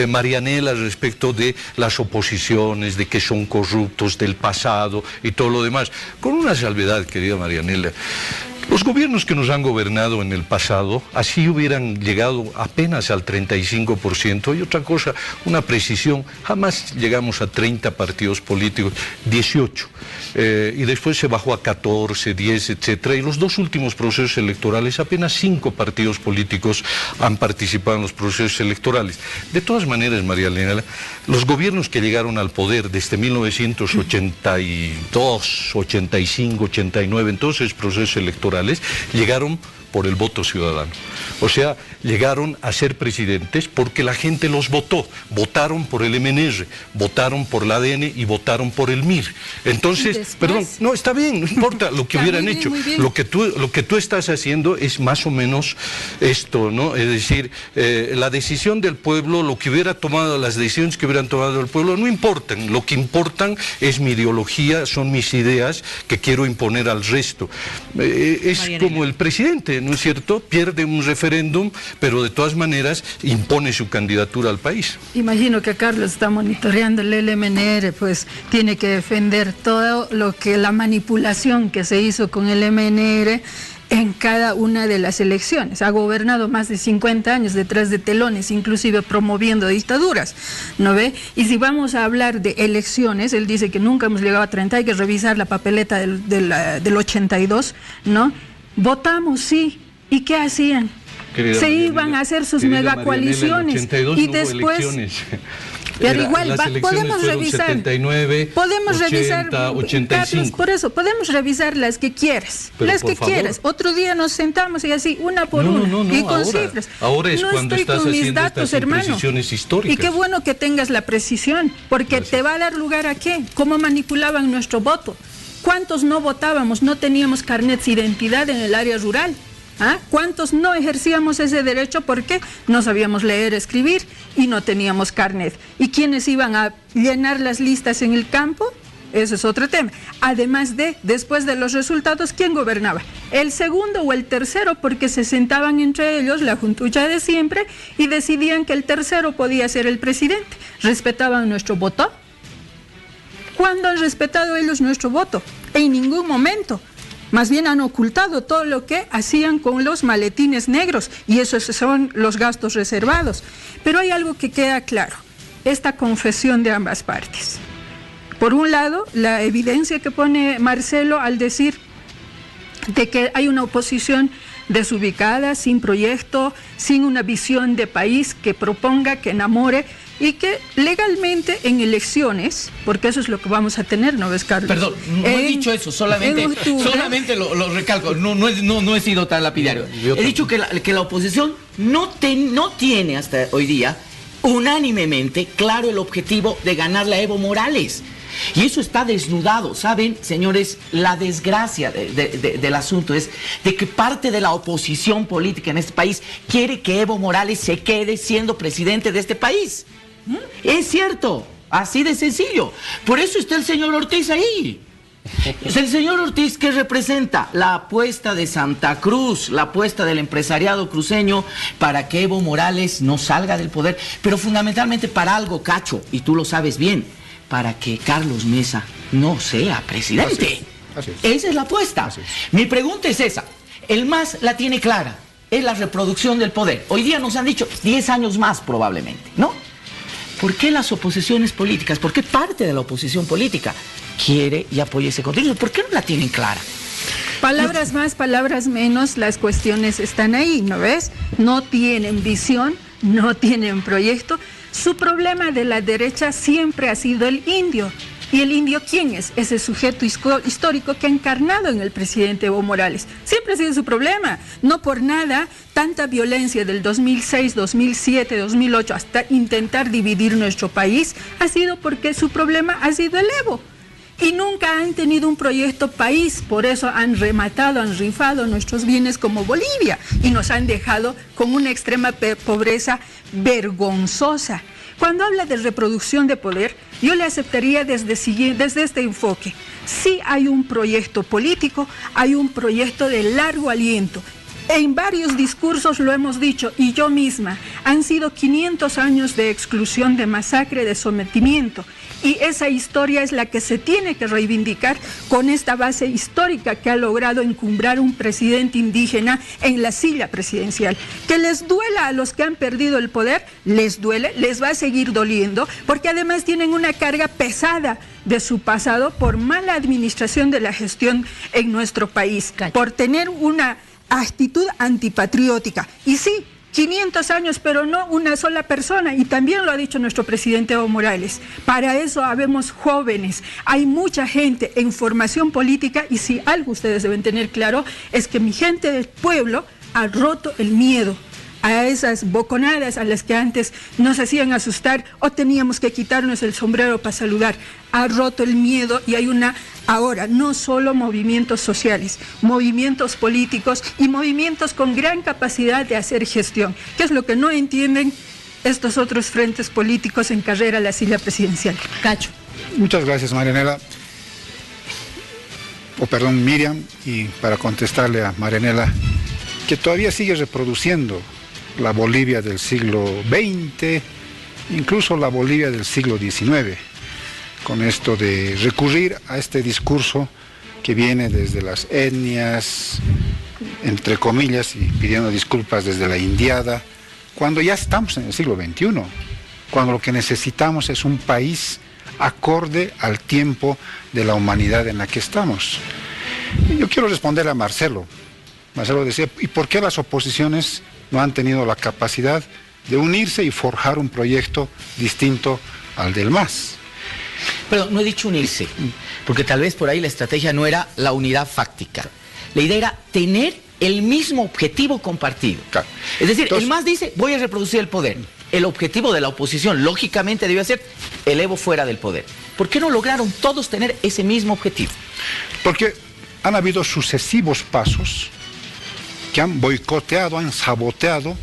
Marianela respecto de las oposiciones, de que son corruptos, del pasado y todo lo demás. Con una salvedad, querida Marianela. Los gobiernos que nos han gobernado en el pasado, así hubieran llegado apenas al 35%, y otra cosa, una precisión, jamás llegamos a 30 partidos políticos, 18, y después se bajó a 14, 10, etcétera, y los dos últimos procesos electorales, apenas 5 partidos políticos han participado en los procesos electorales. De todas maneras, María Elena, los gobiernos que llegaron al poder desde 1982, 85, 89, entonces procesos electorales, llegaron por el voto ciudadano. O sea, llegaron a ser presidentes porque la gente los votó. Votaron por el MNR, votaron por la ADN y votaron por el MIR. Entonces, perdón, no, está bien, no importa lo que hubieran hecho. Lo que tú estás haciendo es más o menos esto, ¿no? Es decir, la decisión del pueblo, lo que hubiera tomado, las decisiones que hubieran tomado el pueblo, no importan. Lo que importan es mi ideología, son mis ideas que quiero imponer al resto. Es como el presidente, ¿no es cierto? Pierde un referéndum, pero de todas maneras impone su candidatura al país. Imagino que Carlos está monitoreando el LMNR, pues tiene que defender todo lo que la manipulación que se hizo con el MNR en cada una de las elecciones. Ha gobernado más de 50 años detrás de telones, inclusive promoviendo dictaduras, ¿no ve? Y si vamos a hablar de elecciones, él dice que nunca hemos llegado a 30, hay que revisar la papeleta del 82, ¿no? Votamos, sí. ¿Y qué hacían? Se iban a hacer sus megacoaliciones y después Pero igual, podemos revisar. 79, podemos 80, revisar, 85. Carlos, por eso, podemos revisar las que quieras. Pero las que favor. quieras. Otro día nos sentamos y así, una por una. Y con cifras. Ahora es no cuando estoy estás con mis haciendo datos, estas hermano. imprecisiones históricas. Y qué bueno que tengas la precisión, porque Gracias. te va a dar lugar a qué. ¿Cómo manipulaban nuestro voto? ¿Cuántos no votábamos? No teníamos carnets de identidad en el área rural. ¿Ah? ¿Cuántos no ejercíamos ese derecho porque no sabíamos leer, escribir y no teníamos carnet? ¿Y quiénes iban a llenar las listas en el campo? Ese es otro tema. Además de, después de los resultados, ¿quién gobernaba? ¿El segundo o el tercero? Porque se sentaban entre ellos, la juntucha de siempre, y decidían que el tercero podía ser el presidente. ¿Respetaban nuestro voto? ¿Cuándo han respetado ellos nuestro voto? En ningún momento. Más bien han ocultado todo lo que hacían con los maletines negros, y esos son los gastos reservados. Pero hay algo que queda claro, esta confesión de ambas partes. Por un lado, la evidencia que pone Marcelo al decir de que hay una oposición desubicada, sin proyecto, sin una visión de país que proponga, que enamore, y que legalmente en elecciones, porque eso es lo que vamos a tener, ¿no ves, Carlos? Perdón, no he dicho eso, solamente lo recalco, no he sido tan lapidario. He dicho que la oposición no tiene hasta hoy día unánimemente claro el objetivo de ganarle a Evo Morales. Y eso está desnudado, ¿saben, señores? La desgracia del asunto es de que parte de la oposición política en este país quiere que Evo Morales se quede siendo presidente de este país. Es cierto, así de sencillo. Por eso está el señor Ortiz ahí. Es el señor Ortiz que representa la apuesta de Santa Cruz, la apuesta del empresariado cruceño para que Evo Morales no salga del poder, pero fundamentalmente para algo, Cacho, y tú lo sabes bien, para que Carlos Mesa no sea presidente. Así es. Esa es la apuesta. Mi pregunta es esa. El MAS la tiene clara, es la reproducción del poder. Hoy día nos han dicho 10 años más probablemente, ¿no? ¿Por qué las oposiciones políticas, por qué parte de la oposición política quiere y apoya ese contenido? ¿Por qué no la tienen clara? Palabras más, palabras menos, las cuestiones están ahí, ¿no ves? No tienen visión, no tienen proyecto. Su problema de la derecha siempre ha sido el indio. ¿Y el indio quién es? Ese sujeto histórico que ha encarnado en el presidente Evo Morales. Siempre ha sido su problema. No por nada, tanta violencia del 2006, 2007, 2008, hasta intentar dividir nuestro país, ha sido porque su problema ha sido el Evo. Y nunca han tenido un proyecto país, por eso han rematado, han rifado nuestros bienes como Bolivia y nos han dejado con una extrema pobreza vergonzosa. Cuando habla de reproducción de poder, yo le aceptaría desde este enfoque. Sí hay un proyecto político, hay un proyecto de largo aliento. En varios discursos lo hemos dicho, y yo misma, han sido 500 años de exclusión, de masacre, de sometimiento. Y esa historia es la que se tiene que reivindicar con esta base histórica que ha logrado encumbrar un presidente indígena en la silla presidencial. Que les duela a los que han perdido el poder, les duele, les va a seguir doliendo, porque además tienen una carga pesada de su pasado por mala administración de la gestión en nuestro país, por tener una actitud antipatriótica. Y sí, 500 años, pero no una sola persona, y también lo ha dicho nuestro presidente Evo Morales. Para eso habemos jóvenes, hay mucha gente en formación política, y si algo ustedes deben tener claro es que mi gente del pueblo ha roto el miedo a esas boconadas a las que antes nos hacían asustar o teníamos que quitarnos el sombrero para saludar. Ha roto el miedo y hay ahora no solo movimientos sociales, movimientos políticos y movimientos con gran capacidad de hacer gestión, que es lo que no entienden estos otros frentes políticos en carrera a la silla presidencial. Cacho. Muchas gracias, Marianela. Miriam, y para contestarle a Marianela, que todavía sigue reproduciendo la Bolivia del siglo XX, incluso la Bolivia del siglo XIX, con esto de recurrir a este discurso que viene desde las etnias, entre comillas, y pidiendo disculpas desde la indiada, cuando ya estamos en el siglo XXI, cuando lo que necesitamos es un país acorde al tiempo de la humanidad en la que estamos. Yo quiero responder a Marcelo. Marcelo decía, ¿y por qué las oposiciones no han tenido la capacidad de unirse y forjar un proyecto distinto al del MAS. Pero no he dicho unirse, porque tal vez por ahí la estrategia no era la unidad fáctica. La idea era tener el mismo objetivo compartido. Claro. Es decir, Entonces, el MAS dice, voy a reproducir el poder. El objetivo de la oposición, lógicamente, debe ser el Evo fuera del poder. ¿Por qué no lograron todos tener ese mismo objetivo? Porque han habido sucesivos pasos que han boicoteado, han saboteado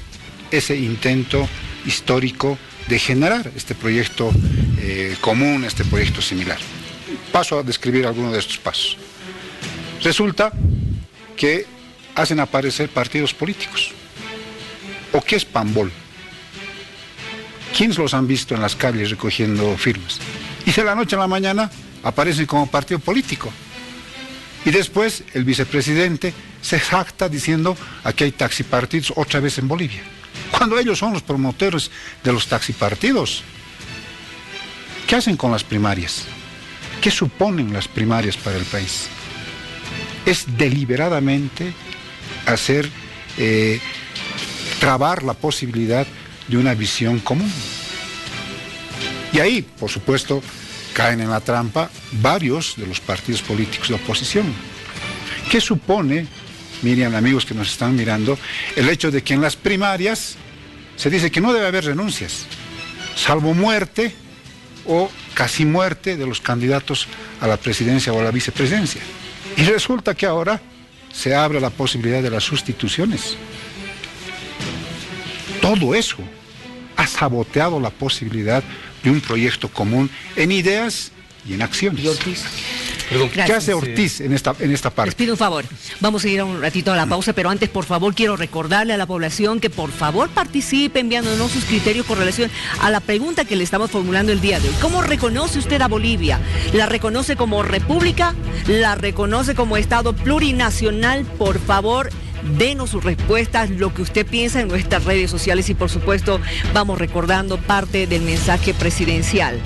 ese intento histórico de generar este proyecto común, este proyecto similar. Paso a describir algunos de estos pasos. Resulta que hacen aparecer partidos políticos. ¿O qué es Pambol? ¿Quiénes los han visto en las calles recogiendo firmas? Y de la noche a la mañana aparecen como partido político. Y después el vicepresidente se jacta diciendo aquí hay taxipartidos otra vez en Bolivia. Cuando ellos son los promotores de los taxipartidos. ¿Qué hacen con las primarias? ¿Qué suponen las primarias para el país? Es deliberadamente hacer trabar la posibilidad de una visión común. Y ahí, por supuesto, caen en la trampa varios de los partidos políticos de oposición. ¿Qué supone, Miriam, amigos que nos están mirando, el hecho de que en las primarias se dice que no debe haber renuncias, salvo muerte o casi muerte de los candidatos a la presidencia o a la vicepresidencia? Y resulta que ahora se abre la posibilidad de las sustituciones. Todo eso ha saboteado la posibilidad de un proyecto común en ideas y en acciones. ¿Y Ortiz? Perdón. ¿Qué hace Ortiz en esta parte? Les pido un favor, vamos a ir un ratito a la pausa, pero antes, por favor, quiero recordarle a la población que por favor participe enviándonos sus criterios con relación a la pregunta que le estamos formulando el día de hoy. ¿Cómo reconoce usted a Bolivia? ¿La reconoce como república? ¿La reconoce como Estado plurinacional? Por favor, denos sus respuestas, lo que usted piensa en nuestras redes sociales y por supuesto vamos recordando parte del mensaje presidencial.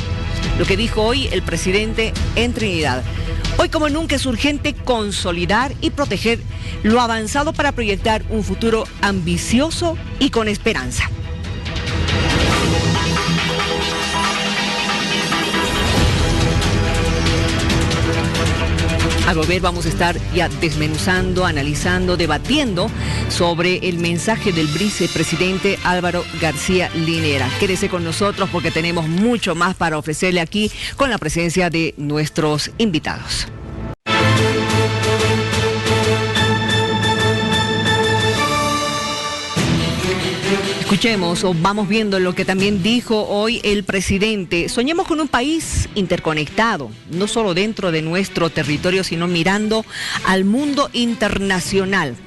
Lo que dijo hoy el presidente en Trinidad. Hoy como nunca es urgente consolidar y proteger lo avanzado para proyectar un futuro ambicioso y con esperanza. Al volver vamos a estar ya desmenuzando, analizando, debatiendo sobre el mensaje del vicepresidente Álvaro García Linera. Quédese con nosotros porque tenemos mucho más para ofrecerle aquí con la presencia de nuestros invitados. Escuchemos o vamos viendo lo que también dijo hoy el presidente. Soñemos con un país interconectado, no solo dentro de nuestro territorio, sino mirando al mundo internacional.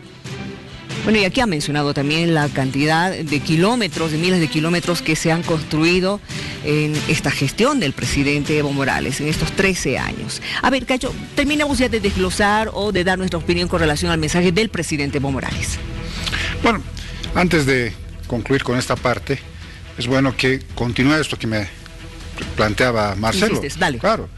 Bueno, y aquí ha mencionado también la cantidad de kilómetros, de miles de kilómetros que se han construido en esta gestión del presidente Evo Morales, en estos 13 años. A ver, Cacho, terminamos ya de desglosar o de dar nuestra opinión con relación al mensaje del presidente Evo Morales. Bueno, antes de concluir con esta parte, es bueno que continúe esto que me planteaba Marcelo. Dale. Claro.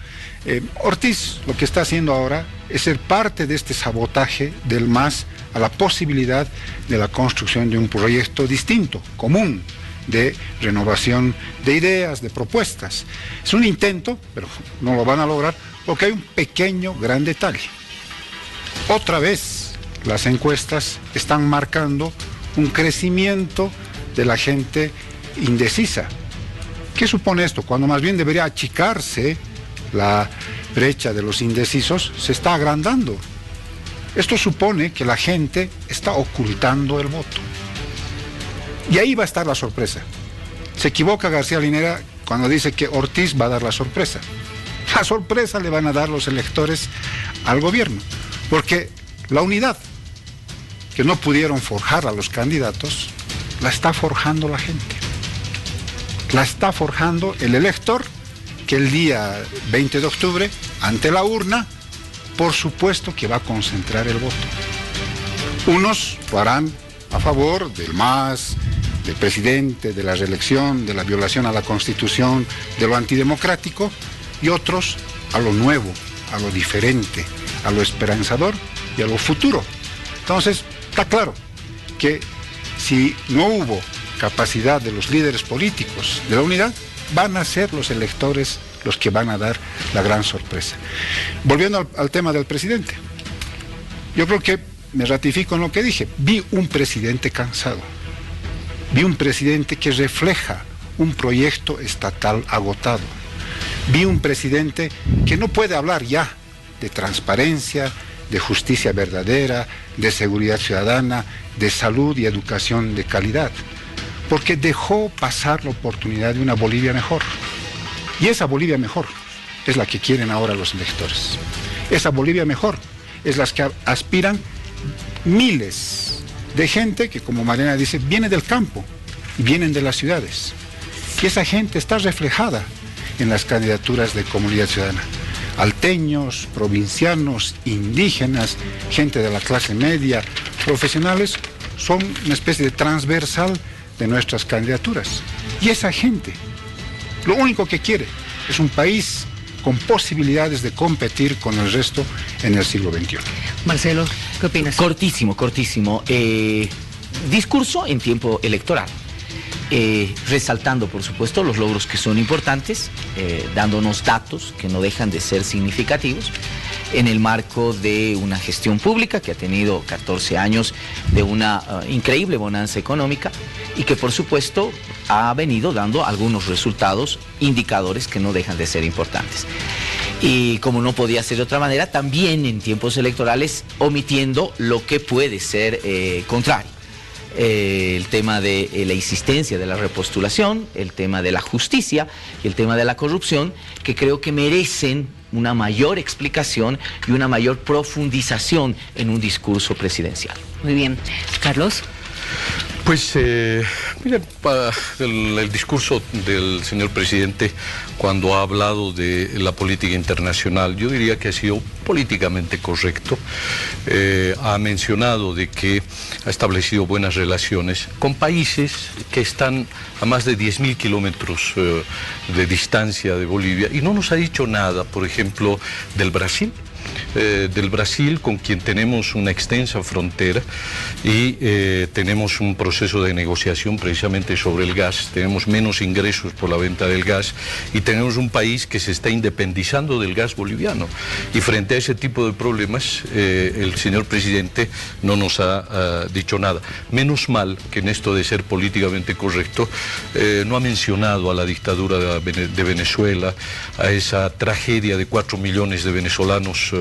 Ortiz lo que está haciendo ahora es ser parte de este sabotaje del MAS a la posibilidad de la construcción de un proyecto distinto, común, de renovación de ideas, de propuestas. Es un intento, pero no lo van a lograr porque hay un pequeño, gran detalle. Otra vez, las encuestas están marcando un crecimiento de la gente indecisa. ¿Qué supone esto? Cuando más bien debería achicarse la brecha de los indecisos, se está agrandando. Esto supone que la gente está ocultando el voto. Y ahí va a estar la sorpresa. Se equivoca García Linera cuando dice que Ortiz va a dar la sorpresa. La sorpresa le van a dar los electores al gobierno, porque la unidad que no pudieron forjar a los candidatos, la está forjando la gente. La está forjando el elector que el día 20 de octubre, ante la urna, por supuesto que va a concentrar el voto. Unos lo harán a favor del MAS, del presidente, de la reelección, de la violación a la Constitución, de lo antidemocrático, y otros a lo nuevo, a lo diferente, a lo esperanzador y a lo futuro. Entonces, está claro que si no hubo capacidad de los líderes políticos de la unidad, van a ser los electores los que van a dar la gran sorpresa. Volviendo al tema del presidente, yo creo que me ratifico en lo que dije. Vi un presidente cansado, vi un presidente que refleja un proyecto estatal agotado, vi un presidente que no puede hablar ya de transparencia, de justicia verdadera, de seguridad ciudadana, de salud y educación de calidad, porque dejó pasar la oportunidad de una Bolivia mejor. Y esa Bolivia mejor es la que quieren ahora los electores. Esa Bolivia mejor es la que aspiran miles de gente que, como Mariana dice, viene del campo, vienen de las ciudades. Y esa gente está reflejada en las candidaturas de comunidad ciudadana. Alteños, provincianos, indígenas, gente de la clase media, profesionales, son una especie de transversal de nuestras candidaturas. Y esa gente, lo único que quiere es un país con posibilidades de competir con el resto en el siglo XXI. Marcelo, ¿qué opinas? Cortísimo. Discurso en tiempo electoral. Resaltando, por supuesto, los logros que son importantes, dándonos datos que no dejan de ser significativos, en el marco de una gestión pública que ha tenido 14 años de una increíble bonanza económica y que, por supuesto, ha venido dando algunos resultados, indicadores que no dejan de ser importantes. Y como no podía ser de otra manera, también en tiempos electorales omitiendo lo que puede ser contrario. El tema de la insistencia de la repostulación, el tema de la justicia y el tema de la corrupción, que creo que merecen una mayor explicación y una mayor profundización en un discurso presidencial. Muy bien. Carlos. Pues, miren, el discurso del señor presidente cuando ha hablado de la política internacional, yo diría que ha sido políticamente correcto. Ha mencionado de que ha establecido buenas relaciones con países que están a más de 10.000 kilómetros de distancia de Bolivia y no nos ha dicho nada, por ejemplo, del Brasil. Con quien tenemos una extensa frontera y tenemos un proceso de negociación precisamente sobre el gas, tenemos menos ingresos por la venta del gas y tenemos un país que se está independizando del gas boliviano y frente a ese tipo de problemas el señor presidente no nos ha dicho nada. Menos mal que en esto de ser políticamente correcto no ha mencionado a la dictadura de Venezuela, a esa tragedia de 4 millones de venezolanos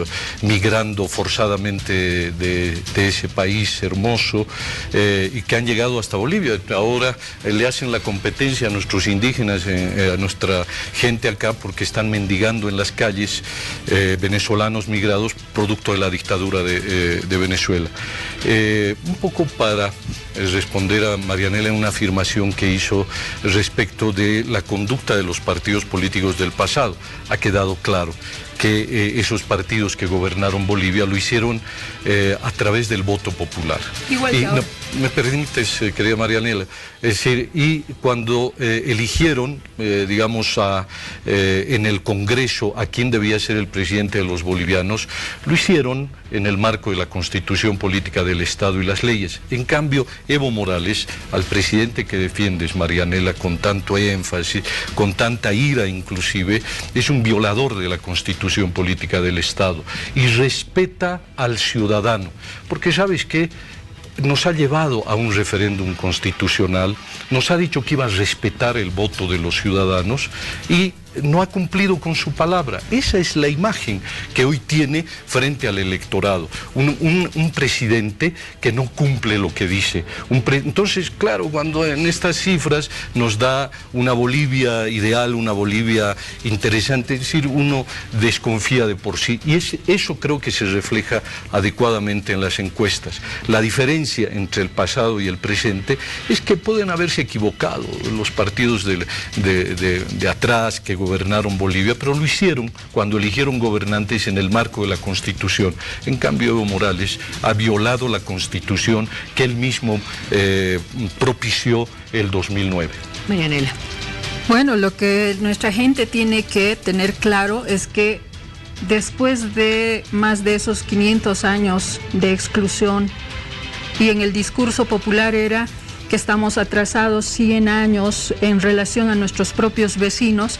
migrando forzadamente de ese país hermoso y que han llegado hasta Bolivia. Ahora le hacen la competencia a nuestros indígenas, a nuestra gente acá, porque están mendigando en las calles venezolanos migrados producto de la dictadura de Venezuela. Un poco para responder a Marianela en una afirmación que hizo respecto de la conducta de los partidos políticos del pasado. Ha quedado claro que esos partidos que gobernaron Bolivia lo hicieron a través del voto popular. Igual que ahora. Me permites, querida Marianela, es decir, y cuando eligieron, digamos, en el Congreso a quién debía ser el presidente de los bolivianos, lo hicieron en el marco de la Constitución Política del Estado y las leyes. En cambio, Evo Morales, al presidente que defiendes, Marianela, con tanto énfasis, con tanta ira inclusive, es un violador de la Constitución Política del Estado y respeta al ciudadano, porque ¿sabes qué? Nos ha llevado a un referéndum constitucional, nos ha dicho que iba a respetar el voto de los ciudadanos y no ha cumplido con su palabra. Esa es la imagen que hoy tiene frente al electorado. Un presidente que no cumple lo que dice. Entonces, claro, cuando en estas cifras nos da una Bolivia ideal, una Bolivia interesante, es decir, uno desconfía de por sí. Y eso creo que se refleja adecuadamente en las encuestas. La diferencia entre el pasado y el presente es que pueden haberse equivocado los partidos de atrás que gobernaron Bolivia, pero lo hicieron cuando eligieron gobernantes en el marco de la Constitución. En cambio, Evo Morales ha violado la Constitución que él mismo propició el 2009. Marianela. Bueno, lo que nuestra gente tiene que tener claro es que después de más de esos 500 años de exclusión, y en el discurso popular era que estamos atrasados 100 años en relación a nuestros propios vecinos.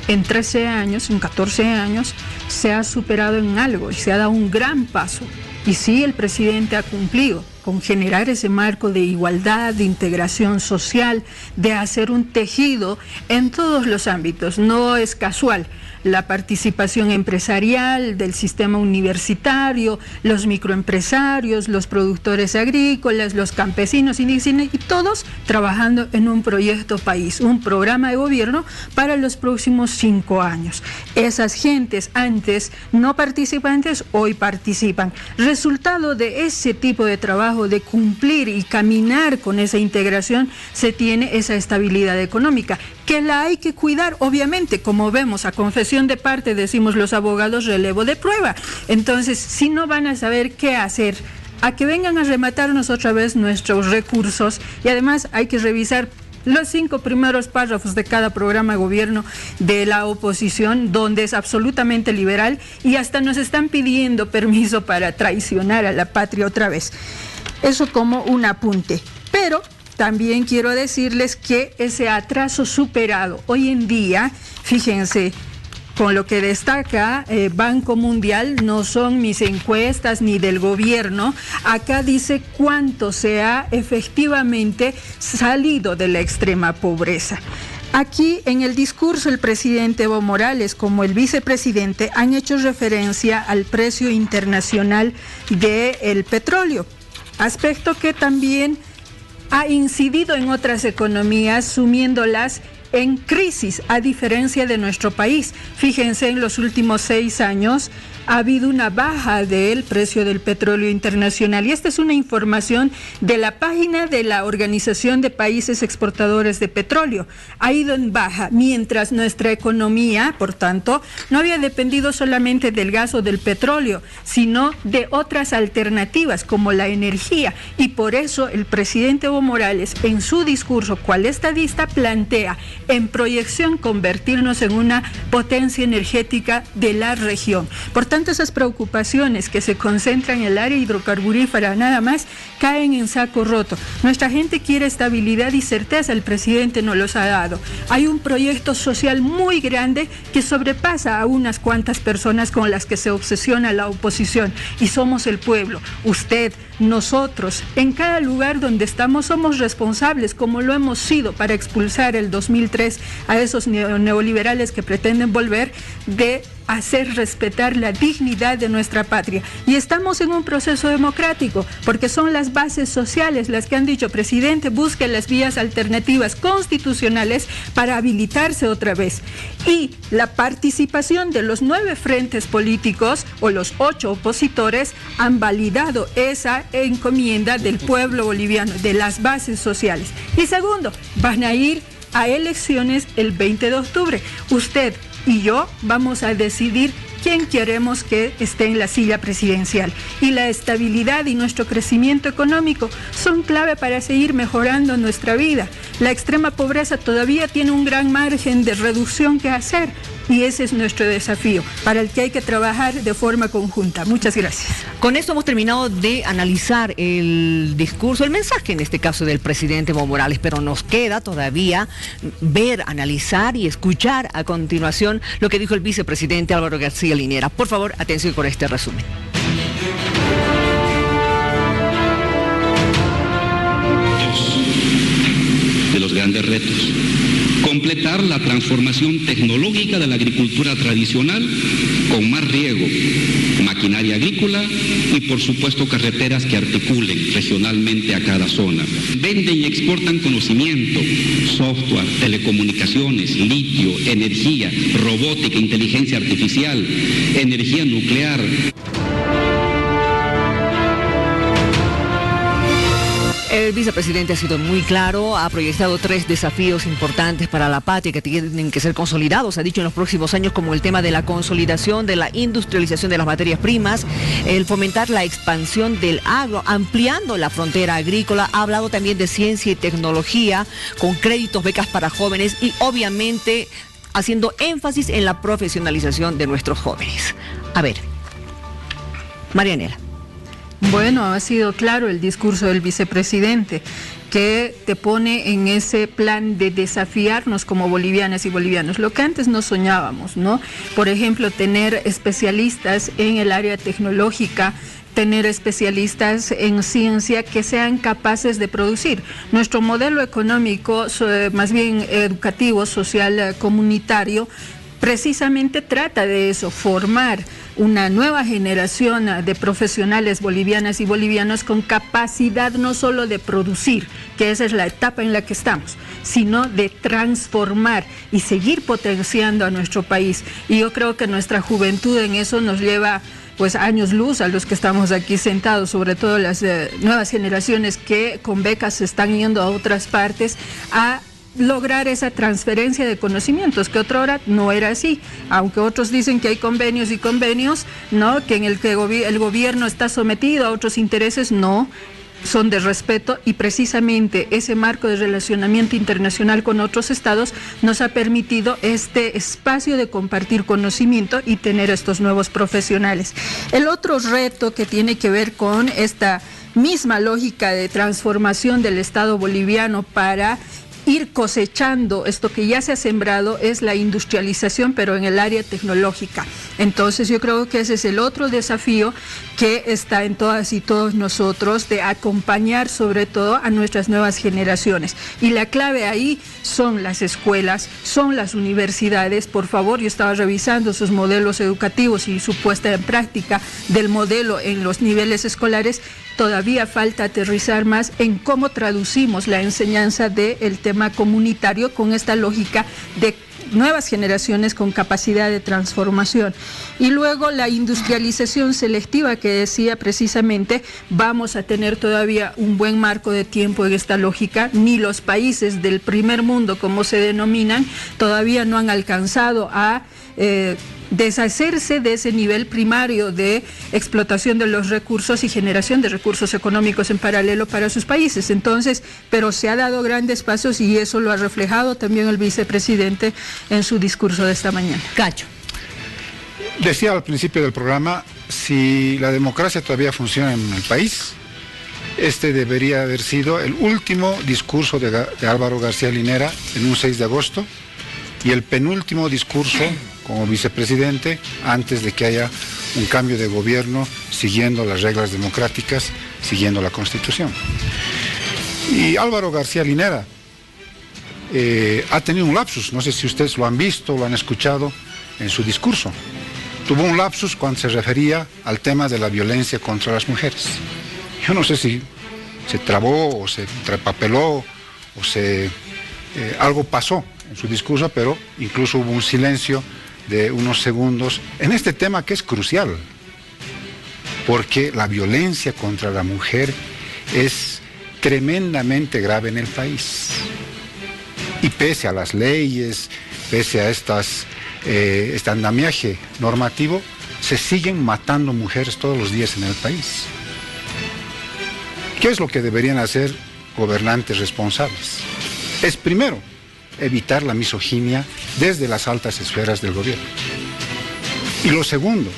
En 13 años, en 14 años, se ha superado en algo y se ha dado un gran paso. Y sí, el presidente ha cumplido con generar ese marco de igualdad, de integración social, de hacer un tejido en todos los ámbitos. No es casual la participación empresarial del sistema universitario, los microempresarios, los productores agrícolas, los campesinos indígenas y todos trabajando en un proyecto país, un programa de gobierno para los próximos 5 años. Esas gentes antes no participantes, hoy participan. Resultado de ese tipo de trabajo, de cumplir y caminar con esa integración, se tiene esa estabilidad económica, que la hay que cuidar, obviamente, como vemos, a confesión de parte, decimos los abogados, relevo de prueba. Entonces, si no van a saber qué hacer, a que vengan a rematarnos otra vez nuestros recursos, y además hay que revisar los 5 primeros párrafos de cada programa de gobierno de la oposición, donde es absolutamente liberal, y hasta nos están pidiendo permiso para traicionar a la patria otra vez. Eso como un apunte. Pero también quiero decirles que ese atraso superado hoy en día, fíjense, con lo que destaca Banco Mundial, no son mis encuestas ni del gobierno, acá dice cuánto se ha efectivamente salido de la extrema pobreza. Aquí en el discurso el presidente Evo Morales como el vicepresidente han hecho referencia al precio internacional del petróleo, aspecto que también ha incidido en otras economías, sumiéndolas en crisis, a diferencia de nuestro país. Fíjense, en los últimos 6 años ha habido una baja del precio del petróleo internacional, y esta es una información de la página de la Organización de Países Exportadores de Petróleo. Ha ido en baja, mientras nuestra economía, por tanto, no había dependido solamente del gas o del petróleo, sino de otras alternativas como la energía, y por eso el presidente Evo Morales en su discurso, cual estadista, plantea en proyección convertirnos en una potencia energética de la región. Por tanto, esas preocupaciones que se concentran en el área hidrocarburífera nada más caen en saco roto. Nuestra gente quiere estabilidad y certeza, el presidente nos los ha dado. Hay un proyecto social muy grande que sobrepasa a unas cuantas personas con las que se obsesiona la oposición, y somos el pueblo, usted, nosotros. En cada lugar donde estamos somos responsables, como lo hemos sido para expulsar el 2003 a esos neoliberales que pretenden volver, de hacer respetar la dignidad de nuestra patria. Y estamos en un proceso democrático, porque son las bases sociales las que han dicho: presidente, busque las vías alternativas constitucionales para habilitarse otra vez. Y la participación de los 9 frentes políticos o los 8 opositores han validado esa encomienda del pueblo boliviano, de las bases sociales. Y segundo, van a ir a elecciones el 20 de octubre. Usted y yo vamos a decidir quién queremos que esté en la silla presidencial. Y la estabilidad y nuestro crecimiento económico son clave para seguir mejorando nuestra vida. La extrema pobreza todavía tiene un gran margen de reducción que hacer, y ese es nuestro desafío, para el que hay que trabajar de forma conjunta. Muchas gracias. Con esto hemos terminado de analizar el discurso, el mensaje en este caso del presidente Evo Morales, pero nos queda todavía ver, analizar y escuchar a continuación lo que dijo el vicepresidente Álvaro García Linera. Por favor, atención con este resumen. De los grandes retos: completar la transformación tecnológica de la agricultura tradicional con más riego, maquinaria agrícola y, por supuesto, carreteras que articulen regionalmente a cada zona. Venden y exportan conocimiento, software, telecomunicaciones, litio, energía, robótica, inteligencia artificial, energía nuclear. El vicepresidente ha sido muy claro, ha proyectado 3 desafíos importantes para la patria que tienen que ser consolidados, ha dicho, en los próximos años, como el tema de la consolidación de la industrialización de las materias primas, el fomentar la expansión del agro, ampliando la frontera agrícola. Ha hablado también de ciencia y tecnología, con créditos, becas para jóvenes y obviamente haciendo énfasis en la profesionalización de nuestros jóvenes. A ver, Marianela. Bueno, ha sido claro el discurso del vicepresidente. que te pone en ese plan de desafiarnos como bolivianas y bolivianos, lo que antes no soñábamos, ¿no? Por ejemplo, tener especialistas en el área tecnológica, tener especialistas en ciencia que sean capaces de producir. Nuestro modelo económico, más bien educativo, social, comunitario, precisamente trata de eso, formar una nueva generación de profesionales bolivianas y bolivianos con capacidad no solo de producir, que esa es la etapa en la que estamos, sino de transformar y seguir potenciando a nuestro país. Y yo creo que nuestra juventud en eso nos lleva pues años luz a los que estamos aquí sentados, sobre todo las nuevas generaciones que con becas se están yendo a otras partes a lograr esa transferencia de conocimientos, que otrora no era así, aunque otros dicen que hay convenios y convenios, ¿no? Que en el que el gobierno está sometido a otros intereses, no, son de respeto, y precisamente ese marco de relacionamiento internacional con otros estados nos ha permitido este espacio de compartir conocimiento y tener estos nuevos profesionales. El otro reto que tiene que ver con esta misma lógica de transformación del Estado boliviano para ir cosechando esto que ya se ha sembrado es la industrialización, pero en el área tecnológica. Entonces yo creo que ese es el otro desafío que está en todas y todos nosotros, de acompañar sobre todo a nuestras nuevas generaciones. Y la clave ahí son las escuelas, son las universidades. Por favor, yo estaba revisando sus modelos educativos y su puesta en práctica del modelo en los niveles escolares. Todavía falta aterrizar más en cómo traducimos la enseñanza del tema comunitario con esta lógica de nuevas generaciones con capacidad de transformación. Y luego la industrialización selectiva que decía precisamente, vamos a tener todavía un buen marco de tiempo en esta lógica. Ni los países del primer mundo, como se denominan, todavía no han alcanzado a deshacerse de ese nivel primario de explotación de los recursos y generación de recursos económicos en paralelo para sus países. Entonces, pero se ha dado grandes pasos y eso lo ha reflejado también el vicepresidente en su discurso de esta mañana. Cacho. Decía al principio del programa, si la democracia todavía funciona en el país, este debería haber sido el último discurso de Álvaro García Linera en un 6 de agosto y el penúltimo discurso como vicepresidente antes de que haya un cambio de gobierno siguiendo las reglas democráticas, siguiendo la Constitución. Y Álvaro García Linera ha tenido un lapsus, no sé si ustedes lo han visto, lo han escuchado en su discurso. Tuvo un lapsus cuando se refería al tema de la violencia contra las mujeres. Yo no sé si se trabó o se trapapeló o algo pasó en su discurso, pero incluso hubo un silencio de unos segundos en este tema que es crucial, porque la violencia contra la mujer es tremendamente grave en el país. Y pese a las leyes, pese a este andamiaje normativo, se siguen matando mujeres todos los días en el país. ¿Qué es lo que deberían hacer gobernantes responsables? Es primero evitar la misoginia desde las altas esferas del gobierno. Y lo segundo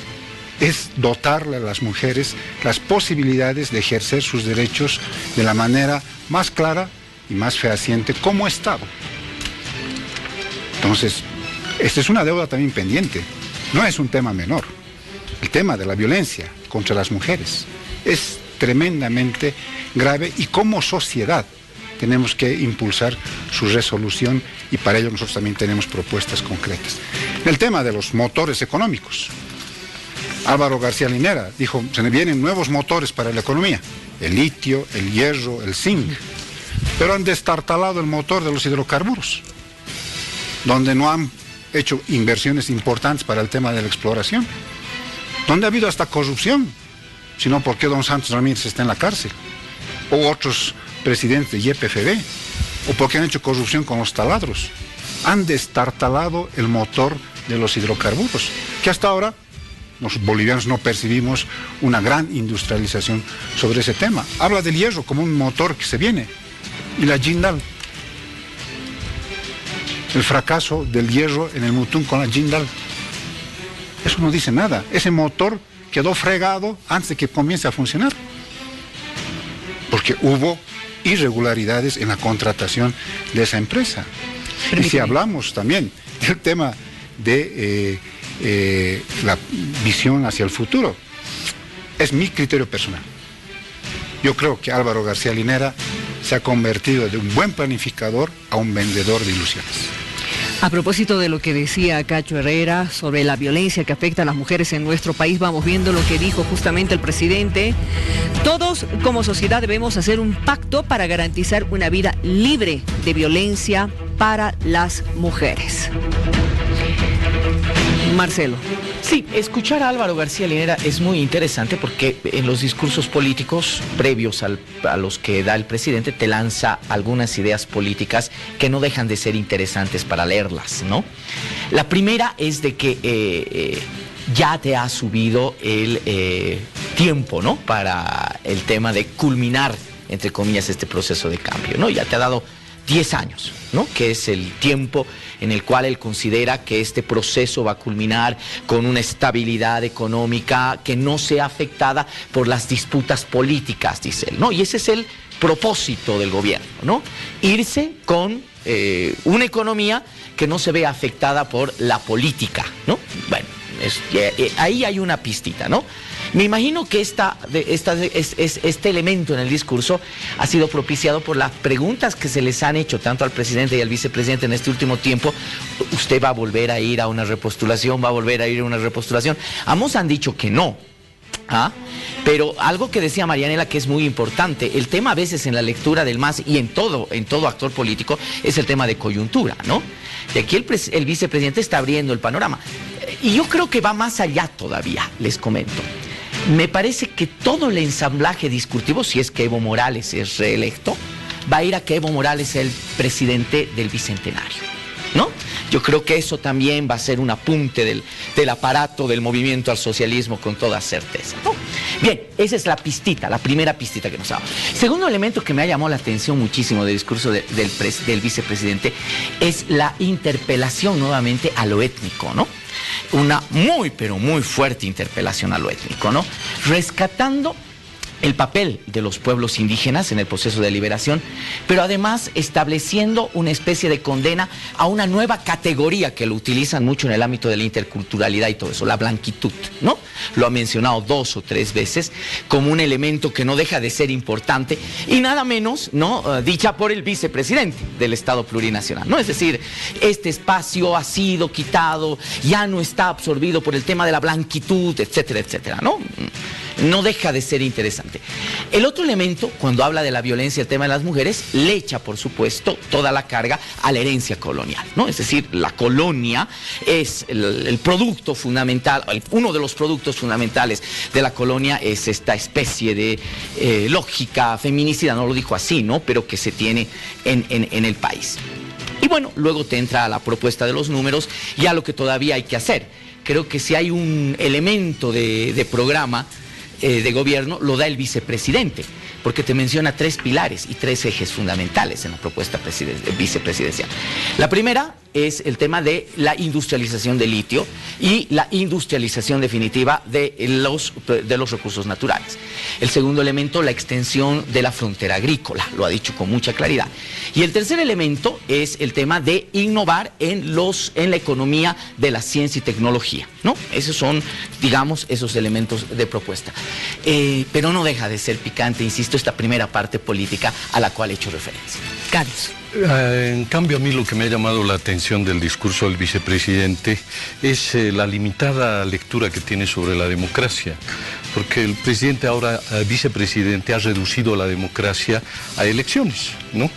es dotarle a las mujeres las posibilidades de ejercer sus derechos de la manera más clara y más fehaciente como Estado. Entonces, esta es una deuda también pendiente, no es un tema menor. El tema de la violencia contra las mujeres es tremendamente grave y como sociedad tenemos que impulsar su resolución y para ello nosotros también tenemos propuestas concretas. El tema de los motores económicos. Álvaro García Linera dijo, se me vienen nuevos motores para la economía, el litio, el hierro, el zinc, pero han destartalado el motor de los hidrocarburos, donde no han hecho inversiones importantes para el tema de la exploración, donde ha habido hasta corrupción, sino por qué don Santos Ramírez está en la cárcel, o otros presidentes de YPFB, o porque han hecho corrupción con los taladros. Han destartalado el motor de los hidrocarburos, que hasta ahora los bolivianos no percibimos una gran industrialización sobre ese tema. Habla del hierro como un motor que se viene, y la Jindal. El fracaso del hierro en el Mutún con la Jindal. Eso no dice nada. Ese motor quedó fregado antes de que comience a funcionar. Porque hubo irregularidades en la contratación de esa empresa. Y si hablamos también del tema de la visión hacia el futuro, es mi criterio personal. Yo creo que Álvaro García Linera se ha convertido de un buen planificador a un vendedor de ilusiones. A propósito de lo que decía Cacho Herrera sobre la violencia que afecta a las mujeres en nuestro país, vamos viendo lo que dijo justamente el presidente. Todos como sociedad debemos hacer un pacto para garantizar una vida libre de violencia para las mujeres. Marcelo. Sí, escuchar a Álvaro García Linera es muy interesante porque en los discursos políticos previos a los que da el presidente te lanza algunas ideas políticas que no dejan de ser interesantes para leerlas, ¿no? La primera es de que ya te ha subido el tiempo, ¿no? Para el tema de culminar, entre comillas, este proceso de cambio, ¿no? Ya te ha dado 10 años, ¿no? Que es el tiempo en el cual él considera que este proceso va a culminar con una estabilidad económica que no sea afectada por las disputas políticas, dice él, ¿no? Y ese es el propósito del gobierno, ¿no? Irse con una economía que no se vea afectada por la política, ¿no? Bueno, ahí hay una pistita, ¿no? Me imagino que este elemento en el discurso ha sido propiciado por las preguntas que se les han hecho tanto al presidente y al vicepresidente en este último tiempo. ¿Usted va a volver a ir a una repostulación? ¿Va a volver a ir a una repostulación? Ambos han dicho que no. Pero algo que decía Marianela que es muy importante, el tema a veces en la lectura del MAS y en todo actor político es el tema de coyuntura, ¿no? Y aquí el vicepresidente está abriendo el panorama. Y yo creo que va más allá todavía, les comento. Me parece que todo el ensamblaje discursivo, si es que Evo Morales es reelecto, va a ir a que Evo Morales sea el presidente del Bicentenario, ¿no? Yo creo que eso también va a ser un apunte del aparato del movimiento al socialismo con toda certeza, ¿no? Bien, esa es la pistita, la primera pistita que nos ha dado. Segundo elemento que me ha llamado la atención muchísimo del discurso del vicepresidente es la interpelación nuevamente a lo étnico, ¿no? Una muy, pero muy fuerte interpelación a lo étnico, ¿no? Rescatando el papel de los pueblos indígenas en el proceso de liberación, pero además estableciendo una especie de condena a una nueva categoría que lo utilizan mucho en el ámbito de la interculturalidad y todo eso, la blanquitud, ¿no? Lo ha mencionado 2 o 3 veces como un elemento que no deja de ser importante y nada menos, ¿no? Dicha por el vicepresidente del Estado plurinacional, ¿no? Es decir, este espacio ha sido quitado, ya no está absorbido por el tema de la blanquitud, etcétera, etcétera, ¿no? No deja de ser interesante. El otro elemento, cuando habla de la violencia, el tema de las mujeres, le echa, por supuesto, toda la carga a la herencia colonial, ¿no? Es decir, la colonia es el producto fundamental, uno de los productos fundamentales de la colonia es esta especie de lógica feminicida, no lo dijo así, ¿no? Pero que se tiene en el país. Y bueno, luego te entra a la propuesta de los números y a lo que todavía hay que hacer. Creo que si hay un elemento de programa de gobierno, lo da el vicepresidente, porque te menciona 3 pilares y 3 ejes fundamentales en la propuesta vicepresidencial. La primera es el tema de la industrialización del litio y la industrialización definitiva de los recursos naturales. El segundo elemento, la extensión de la frontera agrícola, lo ha dicho con mucha claridad. Y el tercer elemento es el tema de innovar en la economía de la ciencia y tecnología, ¿no? Esos son, digamos, esos elementos de propuesta. Pero no deja de ser picante, insisto, esta primera parte política a la cual he hecho referencia. Carlos. En cambio, a mí lo que me ha llamado la atención del discurso del vicepresidente es la limitada lectura que tiene sobre la democracia, porque el presidente ahora, vicepresidente, ha reducido la democracia a elecciones, ¿no?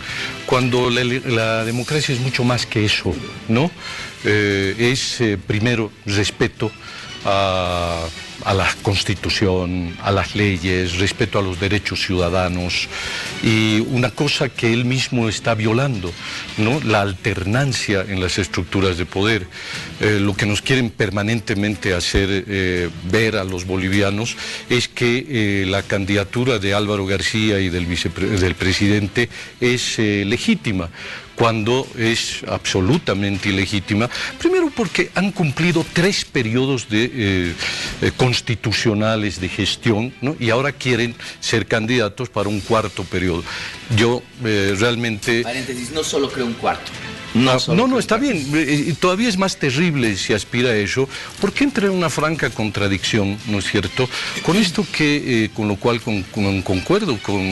Cuando la democracia es mucho más que eso, ¿no? Es primero respeto a la Constitución, a las leyes, respeto a los derechos ciudadanos y una cosa que él mismo está violando, ¿no? La alternancia en las estructuras de poder. Lo que nos quieren permanentemente hacer ver a los bolivianos es que la candidatura de Álvaro García y del presidente es legítima, cuando es absolutamente ilegítima. Primero porque han cumplido 3 periodos constitucionales de gestión, ¿no? Y ahora quieren ser candidatos para un 4º periodo. Yo realmente... Paréntesis, no solo creo un cuarto. No, está bien. Y todavía es más terrible si aspira a eso, porque entra en una franca contradicción, ¿no es cierto? Con esto con lo cual concuerdo con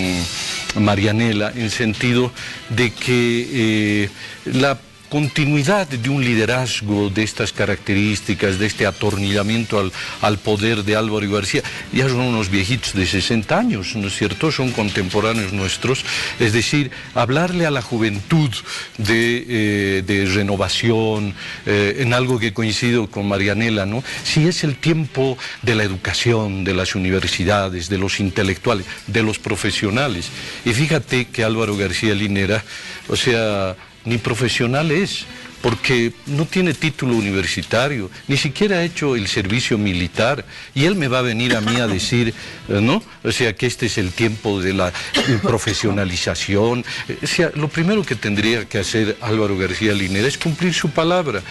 Marianela, en el sentido de que la continuidad de un liderazgo de estas características, de este atornillamiento al poder de Álvaro García, ya son unos viejitos de 60 años, ¿no es cierto? Son contemporáneos nuestros, es decir, hablarle a la juventud de renovación, en algo que coincido con Marianela, ¿no? Si es el tiempo de la educación, de las universidades, de los intelectuales, de los profesionales. Y fíjate que Álvaro García Linera, o sea, ni profesional es, porque no tiene título universitario, ni siquiera ha hecho el servicio militar, y él me va a venir a mí a decir, ¿no? O sea, que este es el tiempo de la profesionalización. O sea, lo primero que tendría que hacer Álvaro García Linera es cumplir su palabra.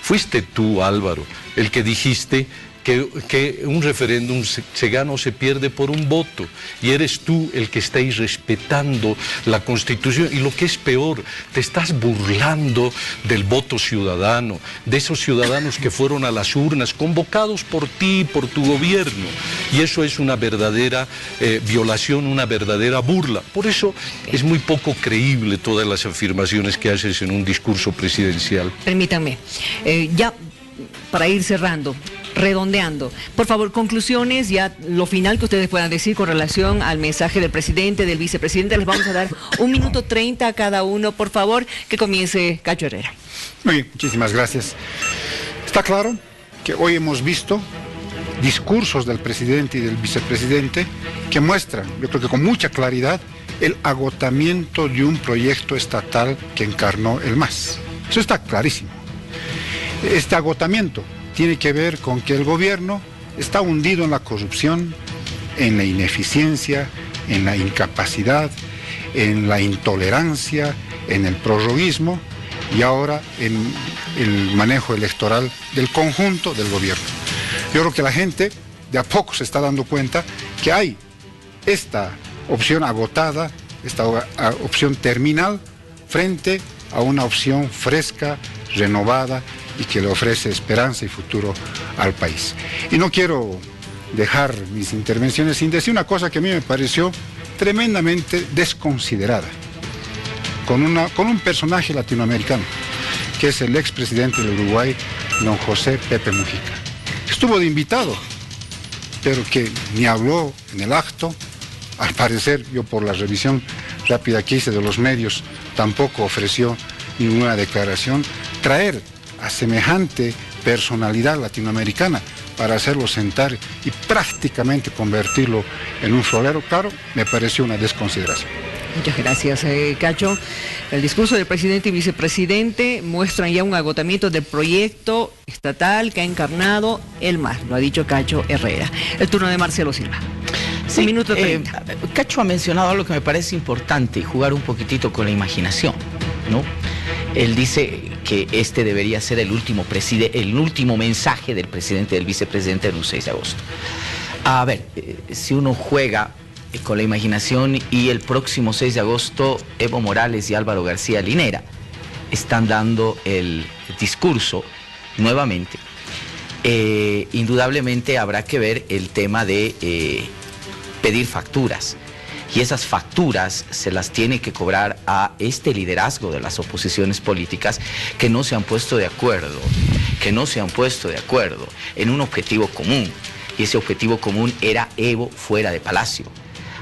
Fuiste tú, Álvaro, el que dijiste que un referéndum se gana o se pierde por un voto, y eres tú el que está irrespetando la Constitución, y lo que es peor, te estás burlando del voto ciudadano, de esos ciudadanos que fueron a las urnas, convocados por ti, por tu gobierno, y eso es una verdadera violación, una verdadera burla. Por eso es muy poco creíble todas las afirmaciones que haces en un discurso presidencial. Permítanme, ya para ir cerrando, redondeando, por favor, conclusiones, ya lo final que ustedes puedan decir con relación al mensaje del presidente, del vicepresidente. Les vamos a dar 1 minuto 30 a cada uno, por favor, que comience Cacho Herrera. Muy bien, muchísimas gracias. Está claro que hoy hemos visto discursos del presidente y del vicepresidente que muestran, yo creo que con mucha claridad, el agotamiento de un proyecto estatal que encarnó el MAS. Eso está clarísimo. Este agotamiento tiene que ver con que el gobierno está hundido en la corrupción, en la ineficiencia, en la incapacidad, en la intolerancia, en el prorroguismo y ahora en el manejo electoral del conjunto del gobierno. Yo creo que la gente de a poco se está dando cuenta que hay esta opción agotada, esta opción terminal, frente a una opción fresca, renovada, y que le ofrece esperanza y futuro al país. Y no quiero dejar mis intervenciones sin decir una cosa que a mí me pareció tremendamente desconsiderada, con un personaje latinoamericano, que es el expresidente del Uruguay, don José Pepe Mujica. Estuvo de invitado, pero que ni habló en el acto. Al parecer, yo por la revisión rápida que hice de los medios, tampoco ofreció ninguna declaración. Traer a semejante personalidad latinoamericana para hacerlo sentar y prácticamente convertirlo en un florero, claro, me pareció una desconsideración. Muchas gracias, Cacho. El discurso del presidente y vicepresidente muestran ya un agotamiento del proyecto estatal que ha encarnado el MAS, lo ha dicho Cacho Herrera. El turno de Marcelo Silva. Sí, 1 minuto 30. Cacho ha mencionado algo que me parece importante, jugar un poquitito con la imaginación, ¿no? Él dice que este debería ser el último mensaje del presidente y del vicepresidente en un 6 de agosto. A ver, si uno juega con la imaginación y el próximo 6 de agosto Evo Morales y Álvaro García Linera están dando el discurso nuevamente, indudablemente habrá que ver el tema de pedir facturas. Y esas facturas se las tiene que cobrar a este liderazgo de las oposiciones políticas que no se han puesto de acuerdo, en un objetivo común. Y ese objetivo común era Evo fuera de Palacio.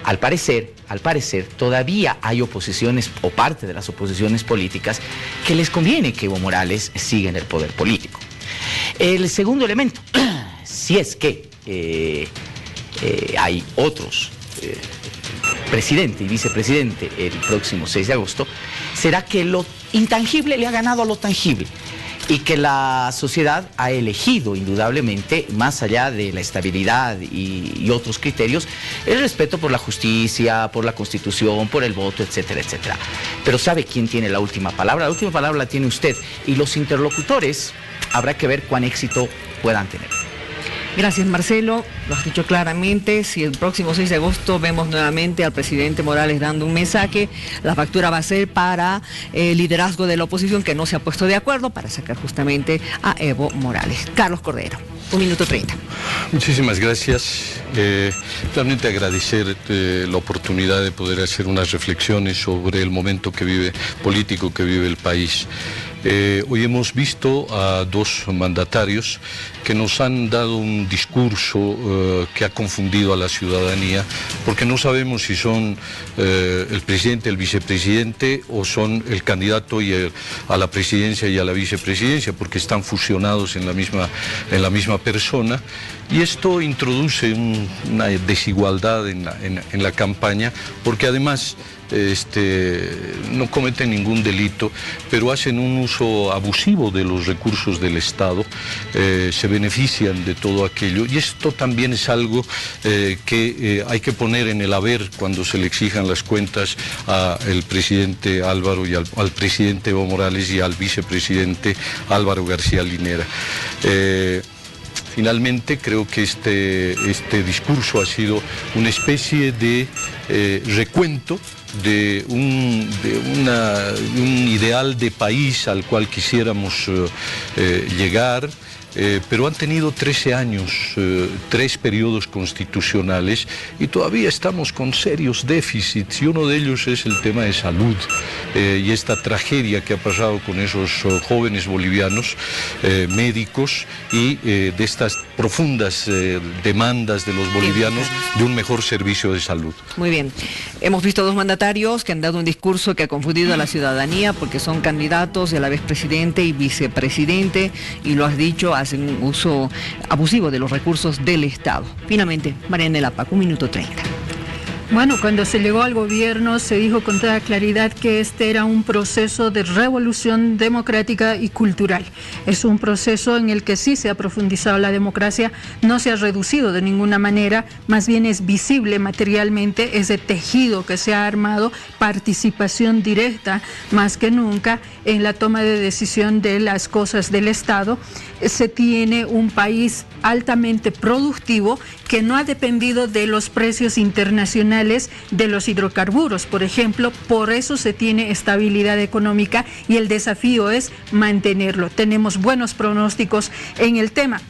Al parecer, todavía hay oposiciones o parte de las oposiciones políticas que les conviene que Evo Morales siga en el poder político. El segundo elemento, si es que hay otros presidente y vicepresidente el próximo 6 de agosto, será que lo intangible le ha ganado a lo tangible. y que la sociedad ha elegido indudablemente, más allá de la estabilidad y otros criterios, el respeto por la justicia, por la Constitución, por el voto, etcétera, etcétera. Pero ¿sabe quién tiene la última palabra? La última palabra la tiene usted, y los interlocutores habrá que ver cuán éxito puedan tener. Gracias, Marcelo. Lo has dicho claramente. Si el próximo 6 de agosto vemos nuevamente al presidente Morales dando un mensaje, la factura va a ser para el liderazgo de la oposición, que no se ha puesto de acuerdo para sacar justamente a Evo Morales. Carlos Cordero, 1 minuto 30. Muchísimas gracias. Realmente agradecer la oportunidad de poder hacer unas reflexiones sobre el momento político que vive el país. Hoy hemos visto a dos mandatarios que nos han dado un discurso que ha confundido a la ciudadanía, porque no sabemos si son el presidente, el vicepresidente, o son el candidato a la presidencia y a la vicepresidencia, porque están fusionados en la misma persona. Y esto introduce una desigualdad en la campaña, porque además no cometen ningún delito, pero hacen un uso abusivo de los recursos del Estado, se benefician de todo aquello, y esto también es algo que hay que poner en el haber cuando se le exijan las cuentas al presidente Álvaro y al presidente Evo Morales y al vicepresidente Álvaro García Linera. Finalmente, creo que este discurso ha sido una especie de recuento de un ideal de país al cual quisiéramos llegar, pero han tenido 13 años, 3 periodos constitucionales, y todavía estamos con serios déficits, y uno de ellos es el tema de salud, y esta tragedia que ha pasado con esos jóvenes bolivianos, médicos, y de estas profundas demandas de los bolivianos de un mejor servicio de salud. Muy bien. Hemos visto dos mandatarios que han dado un discurso que ha confundido a la ciudadanía, porque son candidatos a la vez presidente y vicepresidente, y lo has dicho, hacen un uso abusivo de los recursos del Estado. Finalmente, Marianela Pac, 1 minuto 30. Bueno, cuando se llegó al gobierno se dijo con toda claridad que este era un proceso de revolución democrática y cultural. Es un proceso en el que sí se ha profundizado la democracia, no se ha reducido de ninguna manera, más bien es visible materialmente ese tejido que se ha armado, participación directa más que nunca en la toma de decisión de las cosas del Estado. Se tiene un país altamente productivo que no ha dependido de los precios internacionales de los hidrocarburos, por ejemplo. Por eso se tiene estabilidad económica y el desafío es mantenerlo. Tenemos buenos pronósticos en el tema.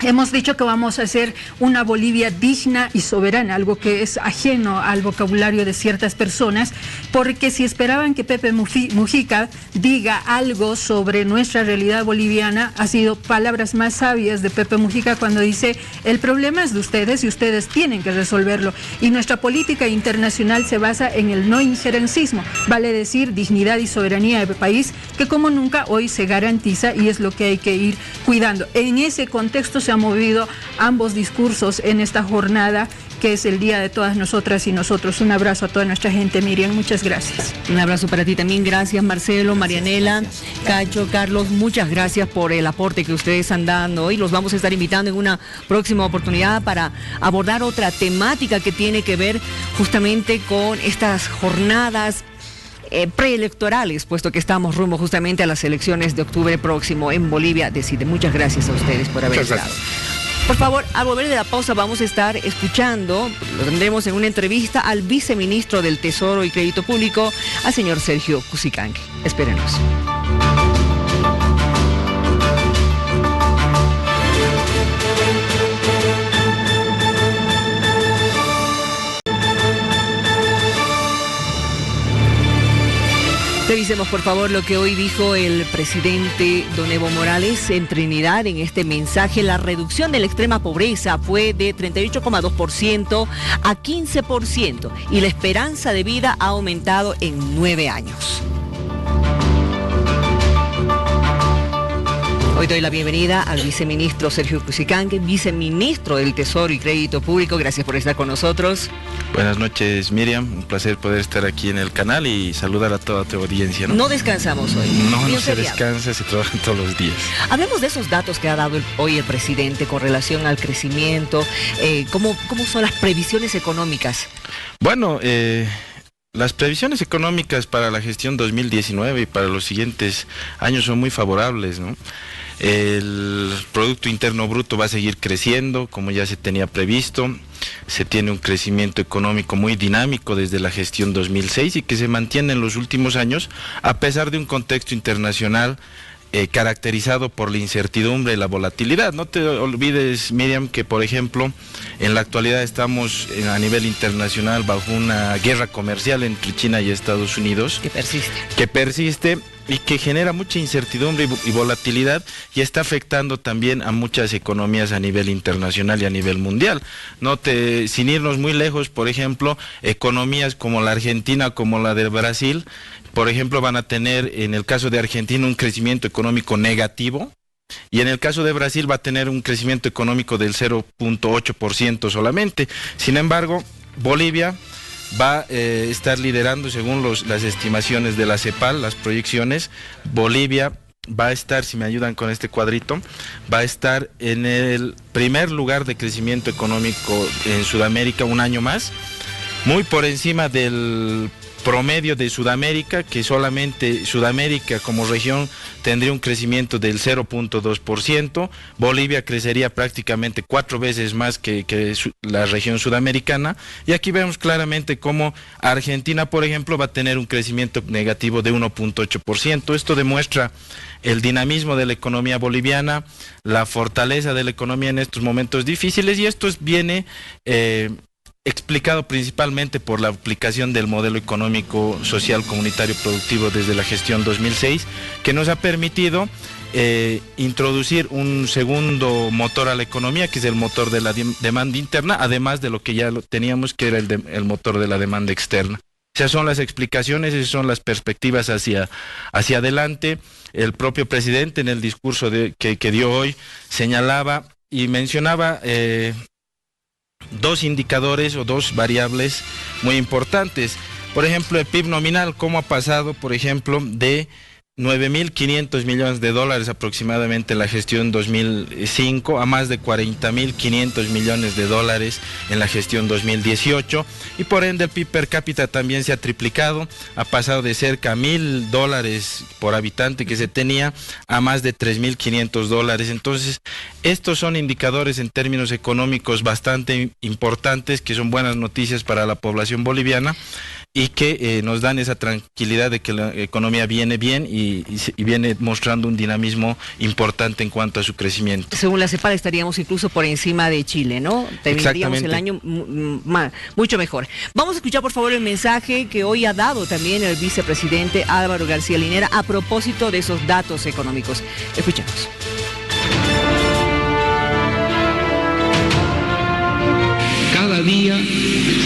Hemos dicho que vamos a hacer una Bolivia digna y soberana, algo que es ajeno al vocabulario de ciertas personas, porque si esperaban que Pepe Mujica diga algo sobre nuestra realidad boliviana, ha sido palabras más sabias de Pepe Mujica cuando dice: el problema es de ustedes y ustedes tienen que resolverlo. Y nuestra política internacional se basa en el no injerencismo, vale decir, dignidad y soberanía del país, que como nunca hoy se garantiza, y es lo que hay que ir cuidando. En ese contexto se han movido ambos discursos en esta jornada, que es el día de todas nosotras y nosotros. Un abrazo a toda nuestra gente, Miriam, muchas gracias. Un abrazo para ti también, gracias Marcelo, Marianela, Cacho, Carlos, muchas gracias por el aporte que ustedes están dando hoy. Los vamos a estar invitando en una próxima oportunidad para abordar otra temática que tiene que ver justamente con estas jornadas preelectorales, puesto que estamos rumbo justamente a las elecciones de octubre próximo en Bolivia Decide. Muchas gracias a ustedes por haber estado. Por favor, al volver de la pausa vamos a estar escuchando, lo tendremos en una entrevista al viceministro del Tesoro y Crédito Público, al señor Sergio Cusicanqui. Espérenos. Revisemos por favor lo que hoy dijo el presidente don Evo Morales en Trinidad en este mensaje. La reducción de la extrema pobreza fue de 38,2% a 15% y la esperanza de vida ha aumentado en 9 años. Hoy doy la bienvenida al viceministro Sergio Cusicangue, viceministro del Tesoro y Crédito Público. Gracias por estar con nosotros. Buenas noches, Miriam. Un placer poder estar aquí en el canal y saludar a toda tu audiencia. No descansamos hoy. No se descansa, se trabaja todos los días. Hablemos de esos datos que ha dado hoy el presidente con relación al crecimiento. ¿Cómo son las previsiones económicas? Bueno, las previsiones económicas para la gestión 2019 y para los siguientes años son muy favorables, ¿no? El Producto Interno Bruto va a seguir creciendo, como ya se tenía previsto. Se tiene un crecimiento económico muy dinámico desde la gestión 2006 y que se mantiene en los últimos años, a pesar de un contexto internacional caracterizado por la incertidumbre y la volatilidad. No te olvides, Miriam, que por ejemplo, en la actualidad estamos a nivel internacional bajo una guerra comercial entre China y Estados Unidos. Que persiste y que genera mucha incertidumbre y volatilidad y está afectando también a muchas economías a nivel internacional y a nivel mundial. Sin irnos muy lejos, por ejemplo, economías como la Argentina, como la de Brasil, por ejemplo, van a tener, en el caso de Argentina, un crecimiento económico negativo, y en el caso de Brasil va a tener un crecimiento económico del 0.8% solamente. Sin embargo, Bolivia va a estar liderando, según las estimaciones de la CEPAL, las proyecciones. Bolivia va a estar, si me ayudan con este cuadrito, va a estar en el primer lugar de crecimiento económico en Sudamérica un año más, muy por encima del promedio de Sudamérica, que solamente Sudamérica como región tendría un crecimiento del 0.2%, Bolivia crecería prácticamente 4 veces más que la región sudamericana, y aquí vemos claramente cómo Argentina, por ejemplo, va a tener un crecimiento negativo de 1.8%. Esto demuestra el dinamismo de la economía boliviana, la fortaleza de la economía en estos momentos difíciles, y esto viene explicado principalmente por la aplicación del modelo económico, social, comunitario, productivo desde la gestión 2006, que nos ha permitido introducir un segundo motor a la economía, que es el motor de la demanda interna, además de lo que ya teníamos, que era el motor de la demanda externa. Esas son las explicaciones, esas son las perspectivas hacia adelante. El propio presidente, en el discurso que dio hoy, señalaba y mencionaba dos indicadores o dos variables muy importantes. Por ejemplo, el PIB nominal, cómo ha pasado, por ejemplo, de 9.500 millones de dólares aproximadamente en la gestión 2005 a más de 40.500 millones de dólares en la gestión 2018, y por ende el PIB per cápita también se ha triplicado, ha pasado de cerca a $1.000 por habitante que se tenía a más de 3.500 dólares. Entonces, estos son indicadores en términos económicos bastante importantes, que son buenas noticias para la población boliviana y que nos dan esa tranquilidad de que la economía viene bien y viene mostrando un dinamismo importante en cuanto a su crecimiento. Según la CEPAL estaríamos incluso por encima de Chile, ¿no? Terminaríamos el año mucho mejor. Vamos a escuchar por favor el mensaje que hoy ha dado también el vicepresidente Álvaro García Linera a propósito de esos datos económicos. Escuchamos. Cada día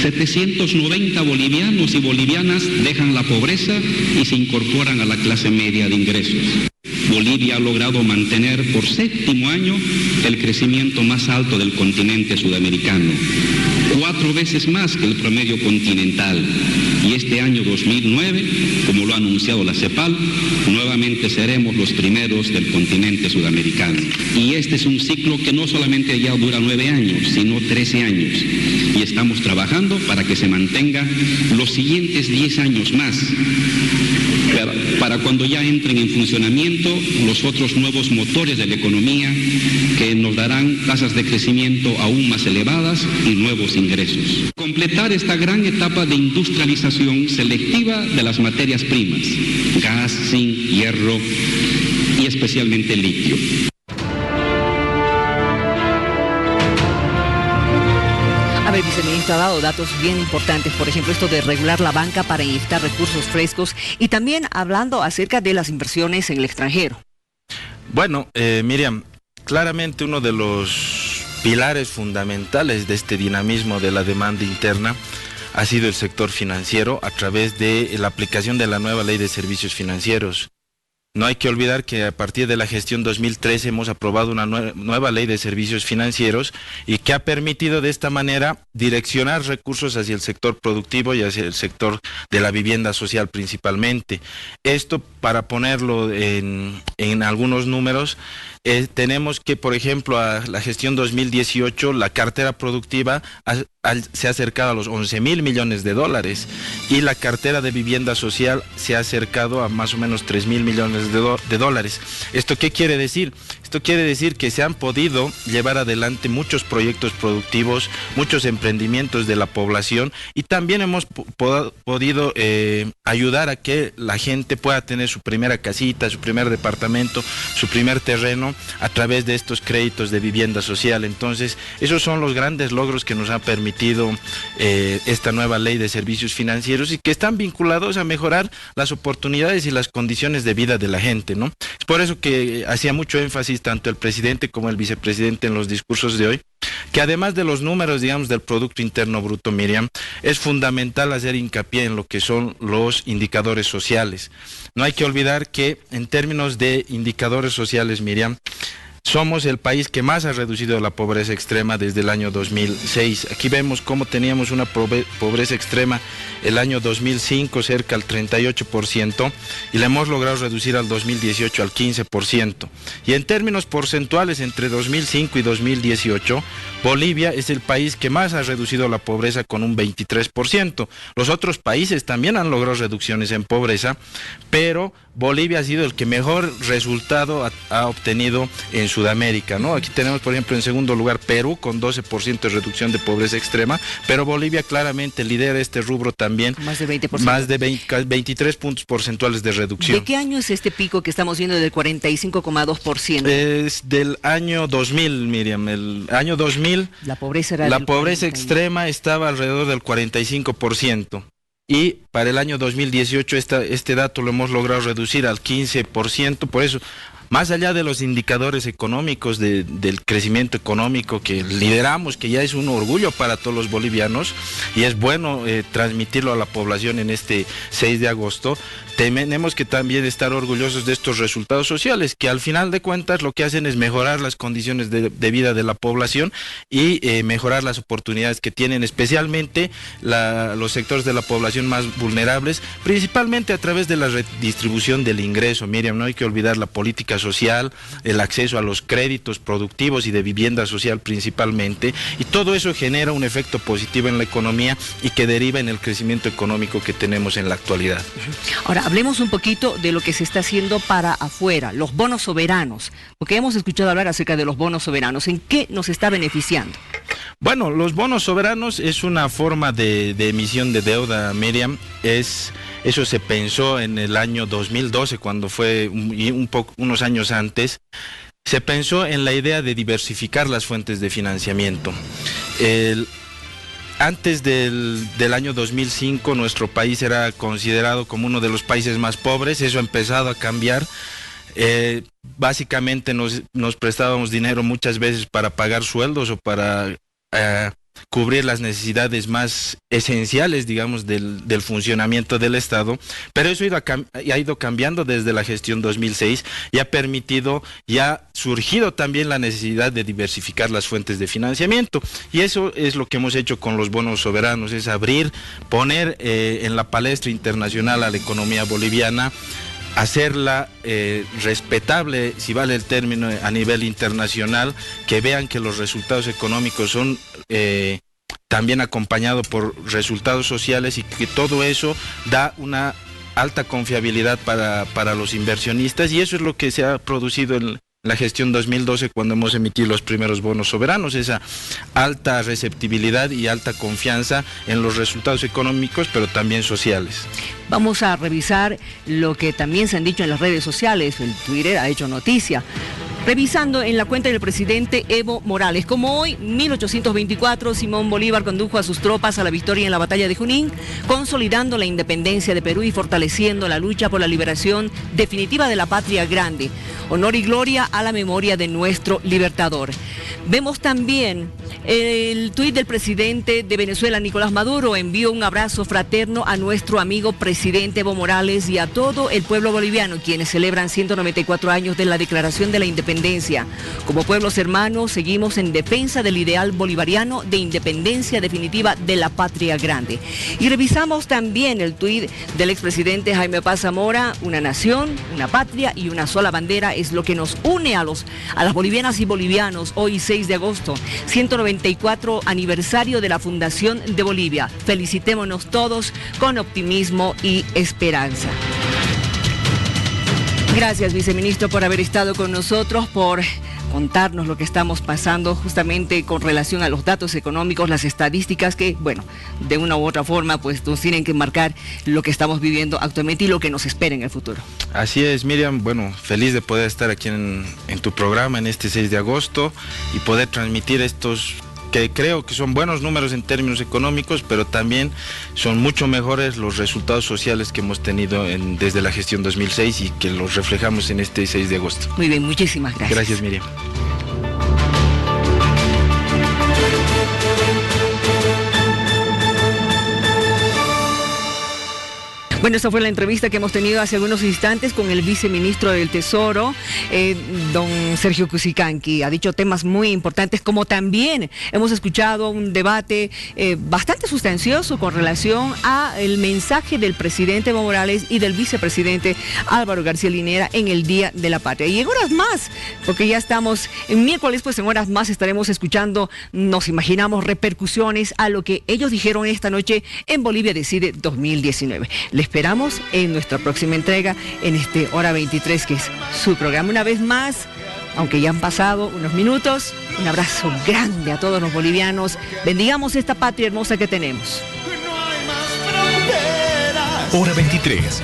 790 bolivianos y bolivianas dejan la pobreza y se incorporan a la clase media de ingresos. Bolivia ha logrado mantener por 7º año el crecimiento más alto del continente sudamericano, 4 veces más que el promedio continental. Y este año 2009, como lo ha anunciado la CEPAL, nuevamente seremos los primeros del continente sudamericano. Y este es un ciclo que no solamente ya dura 9 años, sino 13 años. Y estamos trabajando para que se mantenga los siguientes 10 años más, para cuando ya entren en funcionamiento los otros nuevos motores de la economía que nos darán tasas de crecimiento aún más elevadas y nuevos ingresos. Completar esta gran etapa de industrialización selectiva de las materias primas, gas, zinc, hierro y especialmente litio. El viceministro ha dado datos bien importantes, por ejemplo, esto de regular la banca para inyectar recursos frescos y también hablando acerca de las inversiones en el extranjero. Bueno, Miriam, claramente uno de los pilares fundamentales de este dinamismo de la demanda interna ha sido el sector financiero a través de la aplicación de la nueva ley de servicios financieros No hay que olvidar que a partir de la gestión 2013 hemos aprobado una nueva ley de servicios financieros y que ha permitido de esta manera direccionar recursos hacia el sector productivo y hacia el sector de la vivienda social principalmente. Esto, para ponerlo en algunos números, tenemos que, por ejemplo, a la gestión 2018, la cartera productiva se ha acercado a los 11.000 millones de dólares y la cartera de vivienda social se ha acercado a más o menos 3.000 millones de dólares. ¿Esto qué quiere decir? Esto quiere decir que se han podido llevar adelante muchos proyectos productivos, muchos emprendimientos de la población y también hemos podido ayudar a que la gente pueda tener su primera casita, su primer departamento, su primer terreno a través de estos créditos de vivienda social. Entonces, esos son los grandes logros que nos ha permitido esta nueva ley de servicios financieros y que están vinculados a mejorar las oportunidades y las condiciones de vida de la gente, ¿no? Es por eso que hacía mucho énfasis tanto el presidente como el vicepresidente en los discursos de hoy, que además de los números, digamos, del Producto Interno Bruto, Miriam, es fundamental hacer hincapié en lo que son los indicadores sociales. No hay que olvidar que en términos de indicadores sociales, Miriam, somos el país que más ha reducido la pobreza extrema desde el año 2006. Aquí vemos cómo teníamos una pobreza extrema el año 2005 cerca al 38% y la hemos logrado reducir al 2018 al 15%. Y en términos porcentuales, entre 2005 y 2018, Bolivia es el país que más ha reducido la pobreza con un 23%. Los otros países también han logrado reducciones en pobreza, pero Bolivia ha sido el que mejor resultado ha obtenido en Sudamérica, ¿no? Aquí tenemos, por ejemplo, en segundo lugar Perú con 12% de reducción de pobreza extrema, pero Bolivia claramente lidera este rubro también. Más de 20%. Más de 23 puntos porcentuales de reducción. ¿De qué año es este pico que estamos viendo del 45,2%? Es del año 2000, Miriam. El año 2000, la pobreza extrema estaba alrededor del 45%. Y para el año 2018 este dato lo hemos logrado reducir al 15%, por eso, más allá de los indicadores económicos, del crecimiento económico que lideramos, que ya es un orgullo para todos los bolivianos, y es bueno transmitirlo a la población en este 6 de agosto, tenemos que también estar orgullosos de estos resultados sociales, que al final de cuentas lo que hacen es mejorar las condiciones de vida de la población y mejorar las oportunidades que tienen, especialmente los sectores de la población más vulnerables, principalmente a través de la redistribución del ingreso. Miriam, no hay que olvidar la política social, el acceso a los créditos productivos y de vivienda social principalmente, y todo eso genera un efecto positivo en la economía y que deriva en el crecimiento económico que tenemos en la actualidad. Ahora, hablemos un poquito de lo que se está haciendo para afuera, los bonos soberanos, porque hemos escuchado hablar acerca de los bonos soberanos. ¿En qué nos está beneficiando? Bueno, los bonos soberanos es una forma de emisión de deuda, Miriam. Eso se pensó en el año 2012, cuando fue unos años antes. Se pensó en la idea de diversificar las fuentes de financiamiento. Antes del año 2005 nuestro país era considerado como uno de los países más pobres. Eso ha empezado a cambiar. Básicamente nos prestábamos dinero muchas veces para pagar sueldos o para cubrir las necesidades más esenciales, digamos, del funcionamiento del Estado, pero eso ha ido cambiando desde la gestión 2006 y ha surgido también la necesidad de diversificar las fuentes de financiamiento, y eso es lo que hemos hecho con los bonos soberanos, es poner en la palestra internacional a la economía boliviana, hacerla respetable, si vale el término, a nivel internacional, que vean que los resultados económicos son también acompañados por resultados sociales y que todo eso da una alta confiabilidad para los inversionistas, y eso es lo que se ha producido en la gestión 2012 cuando hemos emitido los primeros bonos soberanos, esa alta receptibilidad y alta confianza en los resultados económicos, pero también sociales. Vamos a revisar lo que también se han dicho en las redes sociales. El Twitter ha hecho noticia. Revisando en la cuenta del presidente Evo Morales, como hoy, 1824, Simón Bolívar condujo a sus tropas a la victoria en la batalla de Junín, consolidando la independencia de Perú y fortaleciendo la lucha por la liberación definitiva de la patria grande. Honor y gloria a la memoria de nuestro libertador. Vemos también El tuit del presidente de Venezuela, Nicolás Maduro, envió un abrazo fraterno a nuestro amigo presidente Evo Morales y a todo el pueblo boliviano, quienes celebran 194 años de la Declaración de la Independencia. Como pueblos hermanos, seguimos en defensa del ideal bolivariano de independencia definitiva de la patria grande. Y revisamos también el tuit del expresidente Jaime Paz Zamora: una nación, una patria y una sola bandera es lo que nos une a las bolivianas y bolivianos. Hoy 6 de agosto, 194 aniversario de la fundación de Bolivia. Felicitémonos todos con optimismo y esperanza. Gracias, viceministro, por haber estado con nosotros, por contarnos lo que estamos pasando justamente con relación a los datos económicos, las estadísticas que, bueno, de una u otra forma, pues nos tienen que marcar lo que estamos viviendo actualmente y lo que nos espera en el futuro. Así es, Miriam. Bueno, feliz de poder estar aquí en tu programa en este 6 de agosto y poder transmitir estos que creo que son buenos números en términos económicos, pero también son mucho mejores los resultados sociales que hemos tenido desde la gestión 2006 y que los reflejamos en este 6 de agosto. Muy bien, muchísimas gracias. Gracias, Miriam. Bueno, esta fue la entrevista que hemos tenido hace algunos instantes con el viceministro del Tesoro, don Sergio Cusicanqui. Ha dicho temas muy importantes, como también hemos escuchado un debate bastante sustancioso con relación al mensaje del presidente Evo Morales y del vicepresidente Álvaro García Linera en el Día de la Patria. Y en horas más, porque ya estamos en miércoles, pues en horas más estaremos escuchando, nos imaginamos, repercusiones a lo que ellos dijeron esta noche en Bolivia Decide 2019. Les esperamos en nuestra próxima entrega, en este Hora 23, que es su programa. Una vez más, aunque ya han pasado unos minutos, un abrazo grande a todos los bolivianos. Bendigamos esta patria hermosa que tenemos. Hora 23